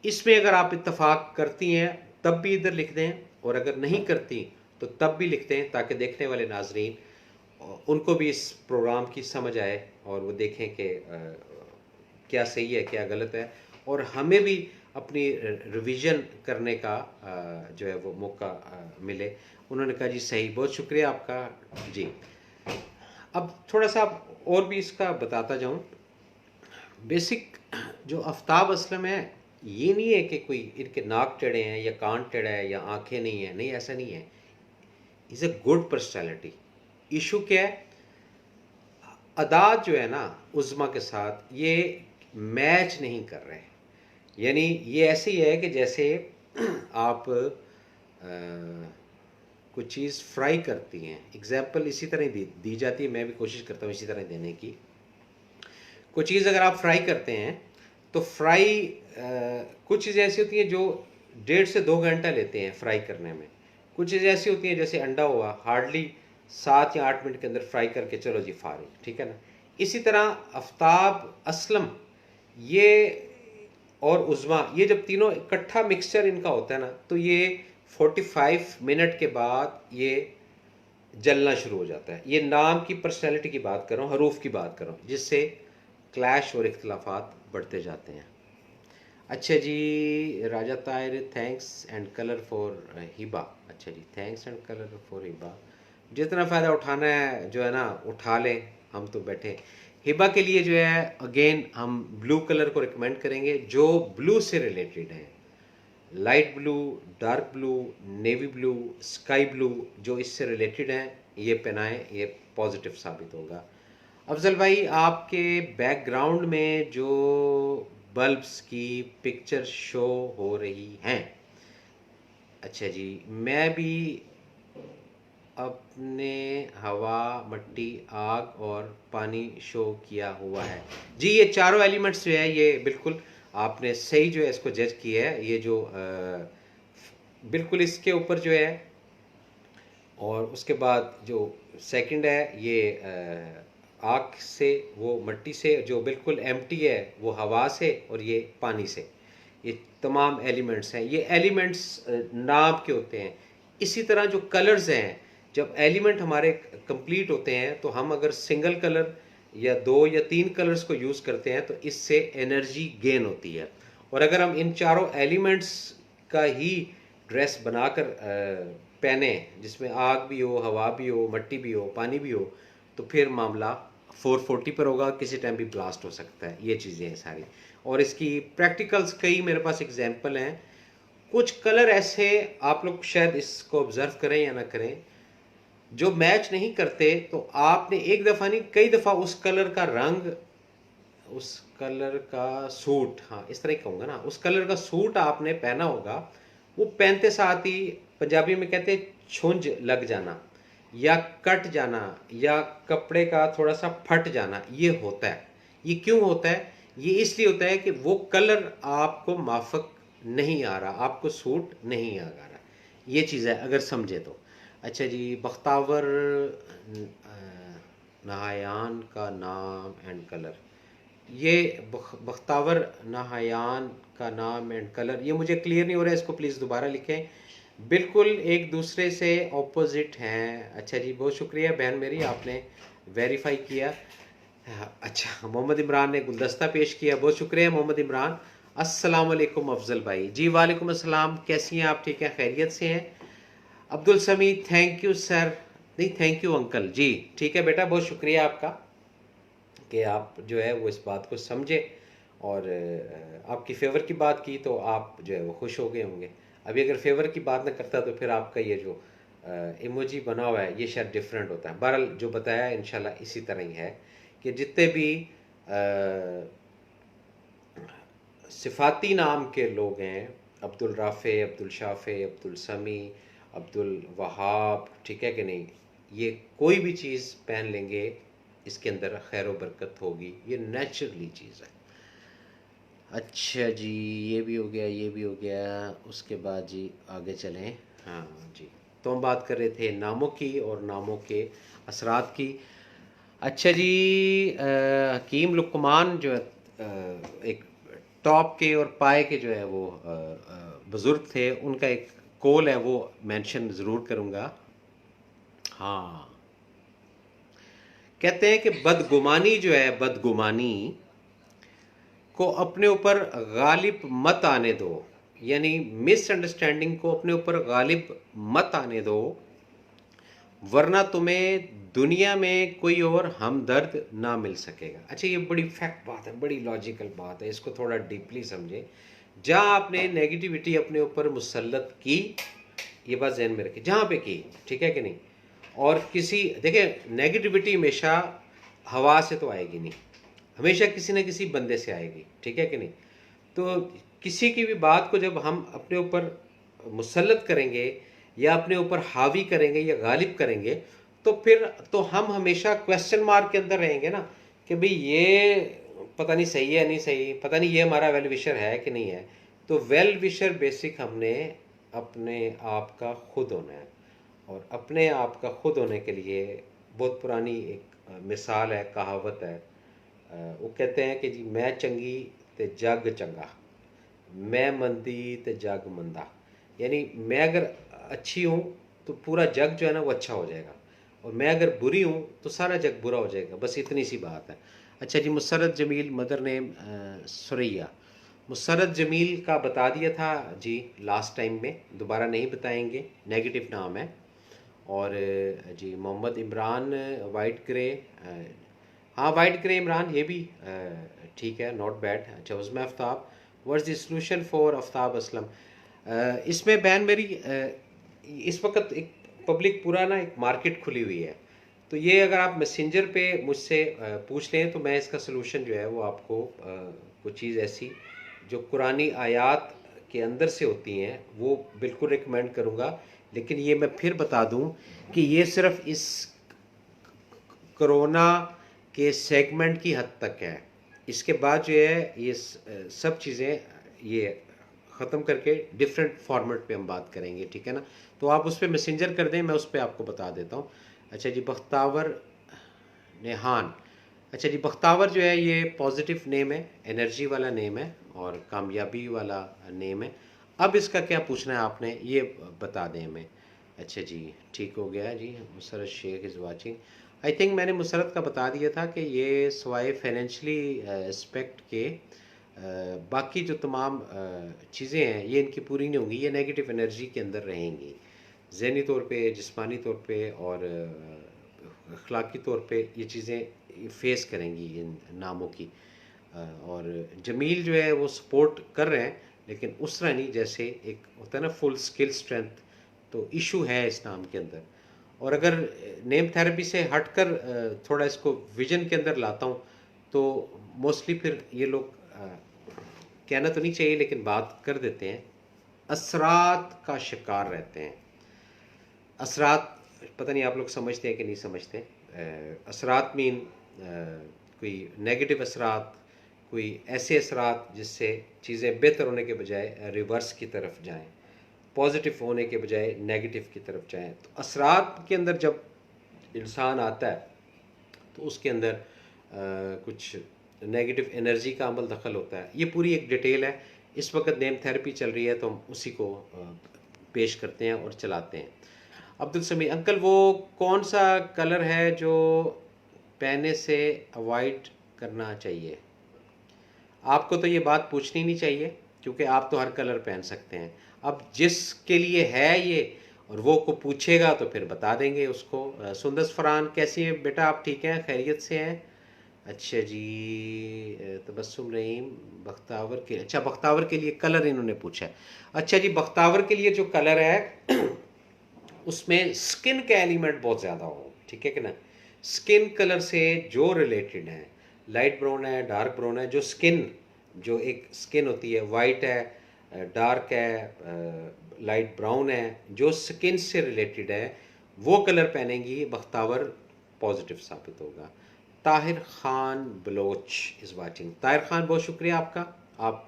इसमें अगर आप इत्तफाक करती हैं तब भी इधर लिख दें, और अगर नहीं करती तो तब भी लिख दें, ताकि देखने वाले नाजरीन उनको भी इस प्रोग्राम की समझ आए और वो देखें कि क्या सही है क्या गलत है, और हमें भी अपनी रिवीजन करने का जो है वो मौका मिले। उन्होंने कहा जी सही, बहुत शुक्रिया आपका जी। अब थोड़ा सा और भी इसका बताता जाऊं। बेसिक जो आफ्ताब असलम है, ये नहीं है कि कोई इनके नाक टेढ़े हैं या कान टेढ़ा है या आंखें नहीं है, नहीं ऐसा नहीं है। Is a good personality. Issue क्या है, अदाद जो है ना उज़्मा के साथ ये मैच नहीं कर रहे। यानी ये ऐसे ही है कि जैसे आप कुछ चीज़ फ्राई करती हैं, एग्जाम्पल इसी तरह दी जाती है, मैं भी कोशिश करता हूँ इसी तरह देने की। कुछ चीज़ अगर आप फ्राई करते हैं तो फ्राई कुछ चीज़ें ऐसी होती हैं जो 1.5 से 2 घंटा लेते हैं फ्राई करने में। कुछ चीज़ें ऐसी होती हैं जैसे अंडा हुआ, हार्डली 7 या 8 मिनट के अंदर फ्राई करके चलो जी फारिग, ठीक है ना। इसी तरह आफ्ताब असलम ये और उज़्मा, ये जब तीनों इकट्ठा मिक्सचर इनका होता है ना, तो ये 45 मिनट के बाद ये जलना शुरू हो जाता है। ये नाम की पर्सनैलिटी की बात कर रहा हूँ, हरूफ की बात कर रहा हूँ, जिससे क्लैश और इख्तलाफात बढ़ते जाते हैं। अच्छा जी, Raja Tahir, thanks and colour for Hiba. अच्छा जी, thanks and colour for Hiba. जितना फ़ायदा उठाना है जो है ना उठा लें, हम तो बैठे। हिबा के लिए जो है अगेन हम ब्लू कलर को रिकमेंड करेंगे, जो ब्लू से रिलेटेड है। Light blue, dark blue, navy blue, sky blue, जो इससे रिलेटेड हैं ये पहनाएं, ये पॉजिटिव साबित होगा। अफजल भाई, आपके बैकग्राउंड में जो बल्ब्स की पिक्चर शो हो रही हैं, अच्छा जी, मैं भी अपने हवा, मट्टी, आग और पानी शो किया हुआ है जी। ये चारों एलिमेंट्स जो है ये बिल्कुल आपने सही जो है इसको जज किया है। ये जो बिल्कुल इसके ऊपर जो है, और उसके बाद जो सेकंड है ये आग से, वो मट्टी से जो बिल्कुल एम्प्टी है, वो हवा से, और ये पानी से। ये तमाम एलिमेंट्स हैं, ये एलिमेंट्स नाम के होते हैं। इसी तरह जो कलर्स हैं, जब एलिमेंट हमारे कंप्लीट होते हैं तो हम अगर सिंगल कलर या 2 या 3 कलर्स को यूज़ करते हैं तो इससे एनर्जी गेन होती है। और अगर हम इन चारों एलिमेंट्स का ही ड्रेस बनाकर पहने, जिसमें आग भी हो, हवा भी हो, मिट्टी भी हो, पानी भी हो, तो फिर मामला 440 पर होगा, किसी टाइम भी ब्लास्ट हो सकता है। ये चीज़ें हैं सारी, और इसकी प्रैक्टिकल्स कई मेरे पास एग्जांपल हैं। कुछ कलर ऐसे आप लोग शायद इसको ऑब्जर्व करें या ना करें, जो मैच नहीं करते, तो आपने एक दफ़ा नहीं कई दफ़ा उस कलर का रंग, उस कलर का सूट, हाँ इस तरह ही कहूँगा ना, उस कलर का सूट आपने पहना होगा, वो पहनते साथ ही पंजाबी में कहते हैं छुंझ लग जाना या कट जाना या कपड़े का थोड़ा सा फट जाना, ये होता है। ये क्यों होता है? ये इसलिए होता है कि वो कलर आपको माफक नहीं आ रहा, आपको सूट नहीं आ रहा। ये चीज़ है अगर समझे तो। अच्छा जी, बख्तावर नहायान का नाम एंड कलर, ये बख्तावर नहायान का नाम एंड कलर, ये मुझे क्लियर नहीं हो रहा है, इसको प्लीज़ दोबारा लिखें। बिल्कुल एक दूसरे से ऑपोजिट हैं। अच्छा जी, बहुत शुक्रिया बहन मेरी, आपने वेरीफाई किया। अच्छा, मोहम्मद इमरान ने गुलदस्ता पेश किया, बहुत शुक्रिया मोहम्मद इमरान। अस्सलाम वालेकुम अफजल भाई जी। वालेकुम अस्सलाम, कैसी हैं आप? ठीक है, खैरियत से हैं? अब्दुल समी, थैंक यू सर, नहीं थैंक यू अंकल जी। ठीक है बेटा, बहुत शुक्रिया आपका कि आप जो है वो इस बात को समझे, और आपकी फेवर की बात की तो आप जो है वो खुश हो गए होंगे। अभी अगर फेवर की बात ना करता तो फिर आपका ये जो इमोजी बना हुआ है ये शायद डिफरेंट होता है। बहरहाल जो बताया इंशाल्लाह इसी तरह ही है कि जितने भी सिफाती नाम के लोग हैं, अब्दुल राफ़े, अब्दुल शाफ़े, अब्दुल समी, अब्दुल वहाब, ठीक है कि नहीं, ये कोई भी चीज़ पहन लेंगे इसके अंदर खैर व बरकत होगी, ये नेचुरली चीज़ है। अच्छा जी, ये भी हो गया, ये भी हो गया। उसके बाद जी आगे चलें। हाँ जी, तो हम बात कर रहे थे नामों की और नामों के असरात की। अच्छा जी, हकीम लुकमान जो है एक टॉप के और पाए के जो है वो बुज़ुर्ग थे, उनका एक कौल है वो मेंशन ज़रूर करूँगा। हाँ, कहते हैं कि बदगुमानी जो है, बदगुमानी को अपने ऊपर गालिब मत आने दो, यानी मिसअंडरस्टैंडिंग को अपने ऊपर गालिब मत आने दो, वरना तुम्हें दुनिया में कोई और हमदर्द ना मिल सकेगा। अच्छा, ये बड़ी फैक्ट बात है, बड़ी लॉजिकल बात है, इसको थोड़ा डीपली समझे। जहाँ आपने नेगेटिविटी अपने ऊपर मुसल्लत की, ये बात जहन में रखिए, जहाँ पे की, ठीक है कि नहीं, और किसी, देखिए नेगेटिविटी हमेशा हवा से तो आएगी नहीं, हमेशा किसी न किसी बंदे से आएगी, ठीक है कि नहीं। तो किसी की भी बात को जब हम अपने ऊपर मुसल्लत करेंगे या अपने ऊपर हावी करेंगे या गालिब करेंगे, तो फिर तो हम हमेशा क्वेश्चन मार्क के अंदर रहेंगे ना, कि भाई ये पता नहीं सही है नहीं सही, पता नहीं ये हमारा वेल विशर है कि नहीं है। तो वेल विशर बेसिक हमने अपने आप का खुद होना है, और अपने आप का खुद होने के लिए बहुत पुरानी एक मिसाल है, कहावत है। वो कहते हैं कि जी मैं चंगी ते जग चंगा, मैं मंदी ते जग मंदा, यानी मैं अगर अच्छी हूँ तो पूरा जग जो है ना वो अच्छा हो जाएगा, और मैं अगर बुरी हूँ तो सारा जग बुरा हो जाएगा, बस इतनी सी बात है। अच्छा जी, मुसर्रत जमील, मदर नेम सुरैया। मुसर्रत जमील का बता दिया था जी लास्ट टाइम में, दोबारा नहीं बताएंगे, नेगेटिव नाम है। और जी मोहम्मद इमरान, वाइट ग्रे, हाँ वाइट ग्रे इमरान, ये भी ठीक है, नॉट बैड। अच्छा, उसमें Aftab, what's the solution for Aftab Aslam. इसमें बैन मेरी इस वक्त एक पब्लिक पूरा ना एक मार्केट खुली हुई है, तो ये अगर आप मैसेंजर पे मुझसे पूछ लें तो मैं इसका सलूशन जो है वो आपको कुछ चीज़ ऐसी जो कुरानी आयात के अंदर से होती हैं वो बिल्कुल रिकमेंड करूँगा। लेकिन ये मैं फिर बता दूं कि ये सिर्फ इस कोरोना के सेगमेंट की हद तक है, इसके बाद जो है ये सब चीज़ें ये ख़त्म करके डिफरेंट फॉर्मेट पे हम बात करेंगे, ठीक है ना। तो आप उस पर मैसेंजर कर दें, मैं उस पर आपको बता देता हूँ। अच्छा जी, बख्तावर नेहान। अच्छा जी, बख्तावर जो है ये पॉजिटिव नेम है, एनर्जी वाला नेम है, और कामयाबी वाला नेम है। अब इसका क्या पूछना है आपने, ये बता दें हमें। अच्छा जी, ठीक हो गया जी। Musarrat Shaikh is watching. I think मैंने मुसरत का बता दिया था कि ये सवाए फाइनेंशली एस्पेक्ट के बाकी जो तमाम चीज़ें हैं ये इनकी पूरी नहीं होंगी, ये नेगेटिव एनर्जी के अंदर रहेंगी, ज़हनी तौर पे, जिस्मानी तौर पे और अखलाकी तौर पे ये चीज़ें फेस करेंगी इन नामों की। और जमील जो है वो सपोर्ट कर रहे हैं, लेकिन उस तरह नहीं जैसे एक होता है ना फुल स्किल स्ट्रेंथ, तो इशू है इस नाम के अंदर। और अगर नेम थेरेपी से हटकर थोड़ा इसको विजन के अंदर लाता हूँ तो मोस्टली फिर ये लोग कहना तो नहीं चाहिए लेकिन बात कर देते हैं, असरात का शिकार रहते हैं। असरात पता नहीं आप लोग समझते हैं कि नहीं समझते। असरात मीन कोई नेगेटिव असरात, कोई ऐसे असरात जिससे चीज़ें बेहतर होने के बजाय रिवर्स की तरफ जाएं, पॉजिटिव होने के बजाय नेगेटिव की तरफ जाएं। तो असरात के अंदर जब इंसान आता है तो उसके अंदर कुछ नेगेटिव एनर्जी का अमल दखल होता है। ये पूरी एक डिटेल है। इस वक्त नेम थेरेपी चल रही है तो हम उसी को पेश करते हैं और चलाते हैं। अब्दुल समी अंकल, वो कौन सा कलर है जो पहनने से अवॉइड करना चाहिए? आपको तो ये बात पूछनी नहीं चाहिए क्योंकि आप तो हर कलर पहन सकते हैं। अब जिसके लिए है ये और वो को पूछेगा तो फिर बता देंगे उसको। सुंदस फरहान, कैसी हैं बेटा आप? ठीक हैं, खैरियत से हैं? अच्छा जी। तबस्सुम रहीम, बख्तावर के, अच्छा बख्तावर के लिए कलर इन्होंने पूछा है। अच्छा जी, बख्तावर के लिए जो कलर है उसमें स्किन का एलिमेंट बहुत ज़्यादा हो, ठीक है कि ना। स्किन कलर से जो रिलेटेड है, लाइट ब्राउन है, डार्क ब्राउन है, जो स्किन, जो एक स्किन होती है, वाइट है, डार्क है, लाइट ब्राउन है, जो स्किन से रिलेटेड है वो कलर पहनेंगी, बख्तावर पॉजिटिव साबित होगा। Tahir Khan Baloch is watching. ताहिर खान, बहुत शुक्रिया आपका, आप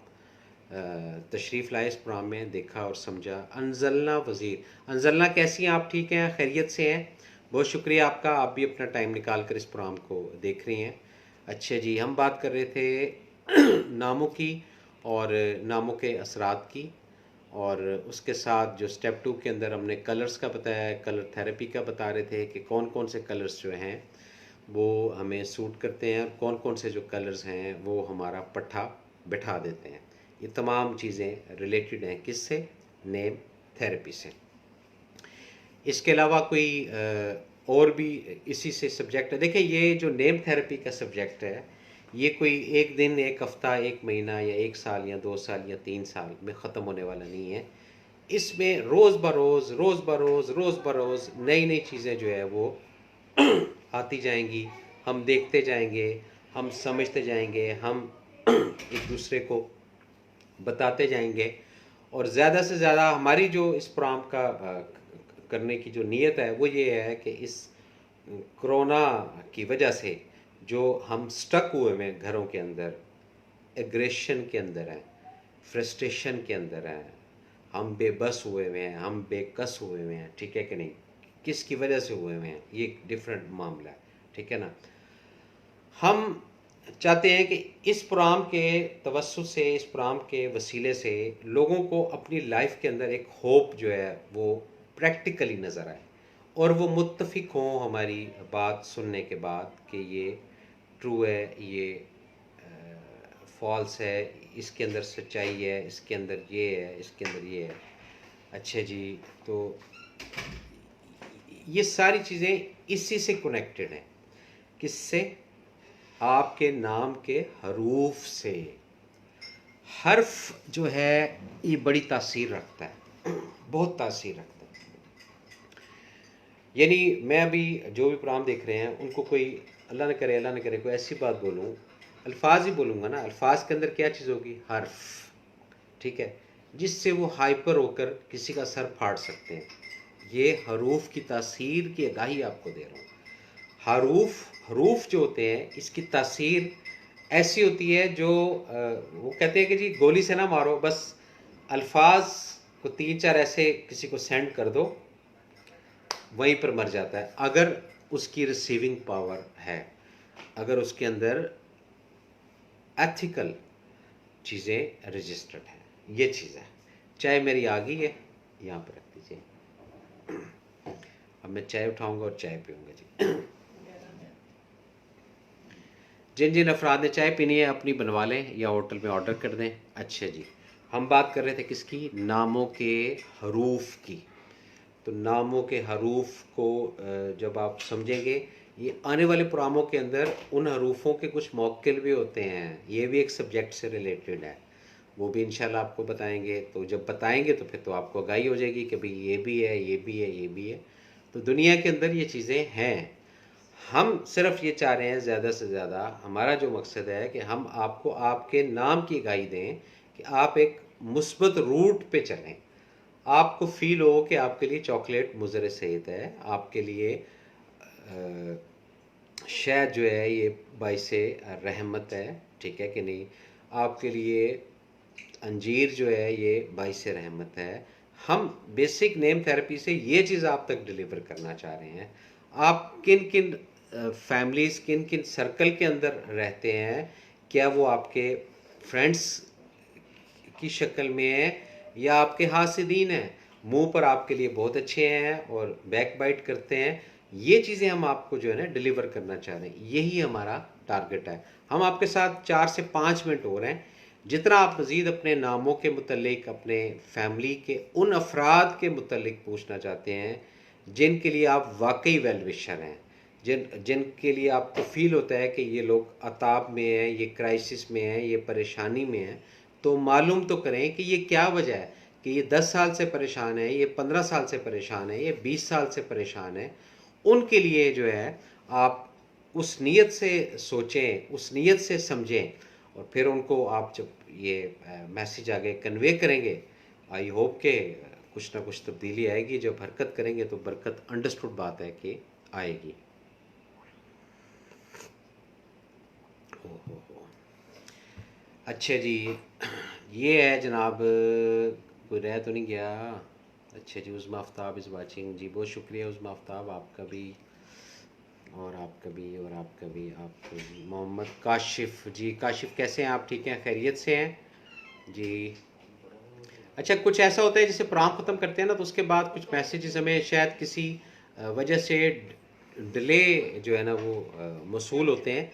तशरीफ़ लाए इस प्रोग्राम में, देखा और समझा। अनजलना वज़ीर, अनजलना कैसी हैं आप? ठीक हैं, खैरियत से हैं? बहुत शुक्रिया आपका, आप भी अपना टाइम निकाल कर इस प्रोग्राम को देख रही हैं। अच्छा जी, हम बात कर रहे थे नामों की और नामों के असरात की, और उसके साथ जो स्टेप 2 के अंदर हमने कलर्स का बताया, कलर थेरेपी का बता रहे थे कि कौन कौन से कलर्स जो हैं वो हमें सूट करते हैं और कौन कौन से जो कलर्स हैं वो हमारा पट्ठा बिठा देते हैं। ये तमाम चीज़ें रिलेटेड हैं किससे? नेम थेरेपी से। इसके अलावा कोई और भी इसी से सब्जेक्ट है। देखिए, ये जो नेम थेरेपी का सब्जेक्ट है ये कोई एक दिन, एक हफ़्ता, एक महीना या एक साल या 2 साल या 3 साल में ख़त्म होने वाला नहीं है। इसमें रोज़ बरोज़, रोज़ बरोज़, रोज़ बरोज़ नई नई चीज़ें जो है वो आती जाएंगी, हम देखते जाएंगे, हम समझते जाएंगे, हम एक दूसरे को बताते जाएंगे। और ज़्यादा से ज़्यादा हमारी जो इस प्रोग्राम का करने की जो नीयत है वो ये है कि इस कोरोना की वजह से जो हम स्टक हुए हुए हैं घरों के अंदर, एग्रेशन के अंदर हैं, फ्रस्ट्रेशन के अंदर हैं, हम बेबस हुए हुए हैं, हम बेकस हुए हुए हैं, ठीक है कि नहीं, किसकी वजह से हुए हुए हैं ये एक डिफरेंट मामला है, ठीक है ना। हम चाहते हैं कि इस प्रोग्राम के तवज्जुह से, इस प्रोग्राम के वसीले से लोगों को अपनी लाइफ के अंदर एक होप जो है वो प्रैक्टिकली नज़र आए और वो मुत्तफिक हों हमारी बात सुनने के बाद कि ये ट्रू है, ये फॉल्स है, इसके अंदर सच्चाई है, इसके अंदर ये है, इसके अंदर ये है। अच्छा जी, तो ये सारी चीज़ें इसी से कनेक्टेड हैं। किससे? आपके नाम के हरूफ से। हर्फ जो है ये बड़ी तासीर रखता है, बहुत तासीर रखता है। यानी मैं अभी जो भी प्रोग्राम देख रहे हैं उनको कोई, अल्लाह न करे, अल्लाह न करे कोई ऐसी बात बोलूँ, अल्फाज ही बोलूँगा ना, अल्फाज के अंदर क्या चीज़ होगी? हर्फ, ठीक है, जिससे वो हाइपर होकर किसी का सर फाड़ सकते हैं। ये हरूफ की तासीर की आगाही आपको दे रहा हूँ। हरूफ जो होते हैं इसकी तासीर ऐसी होती है जो वो कहते हैं कि जी गोली से ना मारो, बस अल्फाज को 3-4 ऐसे किसी को सेंड कर दो, वहीं पर मर जाता है। अगर उसकी रिसीविंग पावर है, अगर उसके अंदर एथिकल चीज़ें रजिस्टर्ड हैं। ये चीज़ है। चाय मेरी आ गई है, यहाँ पर रख दीजिए। अब मैं चाय उठाऊंगा और चाय पीऊँगा जी। जिन जिन अफराद ने चाय पीनी है अपनी बनवा लें या होटल में ऑर्डर कर दें। अच्छा जी, हम बात कर रहे थे किसकी? नामों के हरूफ की। तो नामों के हरूफ को जब आप समझेंगे, ये आने वाले प्रोग्रामों के अंदर उन हरूफों के कुछ मौक्किल भी होते हैं, ये भी एक सब्जेक्ट से रिलेटेड है, वो भी इंशाल्लाह आपको बताएंगे। तो जब बताएंगे तो फिर तो आपको आगाही हो जाएगी कि भाई ये भी है, ये भी है, ये भी है। तो दुनिया के अंदर ये चीज़ें हैं। हम सिर्फ ये चाह रहे हैं, ज़्यादा से ज़्यादा हमारा जो मकसद है कि हम आपको आपके नाम की आगाही दें कि आप एक मुस्बत रूट पे चलें। आपको फील हो कि आपके लिए चॉकलेट मुज़र सेहत है, आपके लिए शहद जो है ये बाइसे रहमत है, ठीक है कि नहीं? आपके लिए अंजीर जो है ये बाइसे रहमत है। हम बेसिक नेम थेरेपी से ये चीज़ आप तक डिलीवर करना चाह रहे हैं। आप किन किन फैमिलीज़, किन किन सर्कल के अंदर रहते हैं, क्या वो आपके फ्रेंड्स की शक्ल में है या आपके हासिदीन हैं, मुंह पर आपके लिए बहुत अच्छे हैं और बैक बाइट करते हैं। ये चीज़ें हम आपको जो है ना डिलीवर करना चाह रहे हैं, यही हमारा टारगेट है। हम आपके साथ 4 से 5 मिनट हो रहे हैं। जितना आप मज़ीद अपने नामों के मुतल्लिक, अपने फैमिली के उन अफराद के मुतल्लिक पूछना चाहते हैं जिनके लिए आप वाकई वेल विशर हैं, जिनके लिए आपको फील होता है कि ये लोग अताब में हैं, ये क्राइसिस में हैं, ये परेशानी में हैं, तो मालूम तो करें कि ये क्या वजह है कि ये 10 साल से परेशान है, ये 15 साल से परेशान है, ये 20 साल से परेशान है। उनके लिए जो है आप उस नीयत से सोचें, उस नीयत से समझें और फिर उनको आप जब ये मैसेज आगे कन्वे करेंगे, आई होप के कुछ ना कुछ तब्दीली आएगी। जब हरकत करेंगे तो बरकत अंडरस्टूड बात है कि आएगी। हो। अच्छा जी, ये है जनाब, कोई रह तो नहीं गया? अच्छा जी, उज़्मा आफ्ताब इज़ वाचिंग जी, बहुत शुक्रिया उज़्मा आफ्ताब, आपका भी और आपका भी और आपका भी, आपका भी। मोहम्मद काशिफ जी, काशिफ कैसे हैं आप? ठीक हैं, खैरियत से हैं जी? अच्छा, कुछ ऐसा होता है जैसे प्रोग्राम ख़त्म करते हैं ना तो उसके बाद कुछ मैसेजेस हमें शायद किसी वजह से डिले जो है ना वो मौसूल होते हैं,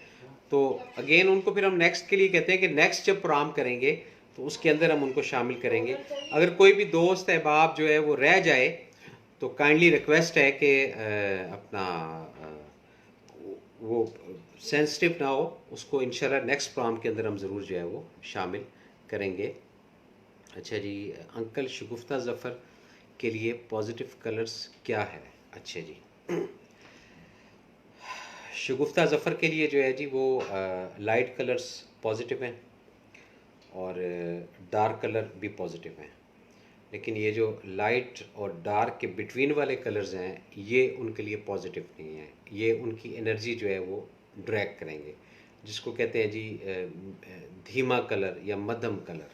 तो अगेन उनको फिर हम नेक्स्ट के लिए कहते हैं कि नेक्स्ट जब प्रोग्राम करेंगे तो उसके अंदर हम उनको शामिल करेंगे। अगर कोई भी दोस्त अहबाब जो है वो रह जाए तो काइंडली रिक्वेस्ट है कि अपना वो सेंसिटिव ना हो, उसको इंशाल्लाह नेक्स्ट प्रोग्राम के अंदर हम ज़रूर जो है वो शामिल करेंगे। अच्छा जी, अंकल शगुफ्ता ज़फ़र के लिए पॉजिटिव कलर्स क्या है? अच्छा जी, शगुफ्ता ज़फ़र के लिए जो है जी वो लाइट कलर्स पॉजिटिव हैं और डार्क कलर भी पॉजिटिव हैं, लेकिन ये जो लाइट और डार्क के बिटवीन वाले कलर्स हैं ये उनके लिए पॉजिटिव नहीं है। ये उनकी एनर्जी जो है वो ड्रैग करेंगे, जिसको कहते हैं जी धीमा कलर या मध्यम कलर,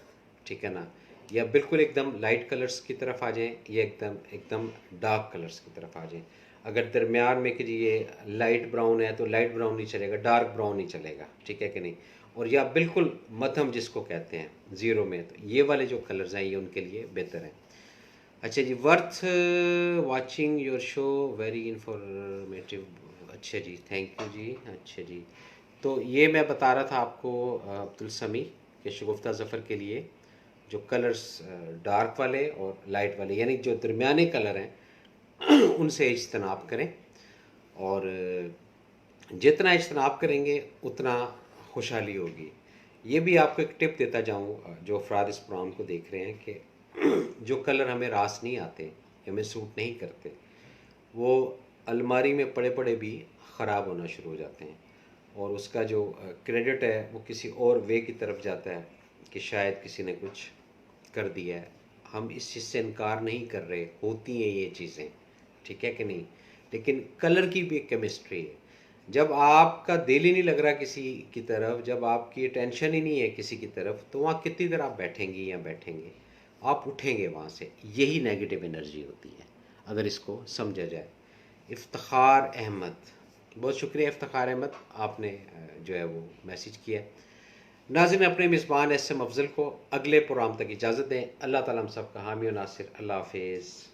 ठीक है ना? या बिल्कुल एकदम लाइट कलर्स की तरफ आ जाएं या एकदम एकदम डार्क कलर्स की तरफ आ जाएं। अगर दरमियान में कि जी ये लाइट ब्राउन है तो लाइट ब्राउन नहीं चलेगा, डार्क ब्राउन नहीं चलेगा, ठीक है कि नहीं? और या बिल्कुल मध्यम जिसको कहते हैं ज़ीरो में, तो ये वाले जो कलर्स हैं ये उनके लिए बेहतर हैं। अच्छा जी, worth watching your show, very informative. अच्छा जी, थैंक यू जी। अच्छा जी, तो ये मैं बता रहा था आपको अब्दुल समी के शगुफ्ता ज़फ़र के लिए जो कलर्स डार्क वाले और लाइट वाले यानी जो दरमियाने कलर हैं उनसे इज्तनाब करें, और जितना इज्तनाब करेंगे उतना खुशहाली होगी। ये भी आपको एक टिप देता जाऊँ जो अफराद इस प्रोग्राम को देख रहे हैं कि जो कलर हमें रास नहीं आते, हमें सूट नहीं करते, वो अलमारी में पड़े पड़े भी ख़राब होना शुरू हो जाते हैं और उसका जो क्रेडिट है वो किसी और वे की तरफ जाता है कि शायद किसी ने कुछ कर दिया है। हम इस चीज़ से इनकार नहीं कर रहे, होती हैं ये चीज़ें, ठीक है कि नहीं? लेकिन कलर की भी एक केमिस्ट्री है। जब आपका दिल ही नहीं लग रहा किसी की तरफ, जब आपकी टेंशन ही नहीं है किसी की तरफ, तो वहाँ कितनी देर आप बैठेंगी या बैठेंगे? आप उठेंगे वहाँ से। यही नेगेटिव एनर्जी होती है अगर इसको समझा जाए। इफ्तिखार अहमद, बहुत शुक्रिया इफ्तिखार अहमद, आपने जो है वो मैसेज किया है। नाज़रीन, अपने मेज़बान एस एम अफजल को अगले प्रोग्राम तक इजाज़त दें। अल्लाह ताला हम सब का हामी और नासिर। अल्लाह हाफिज़।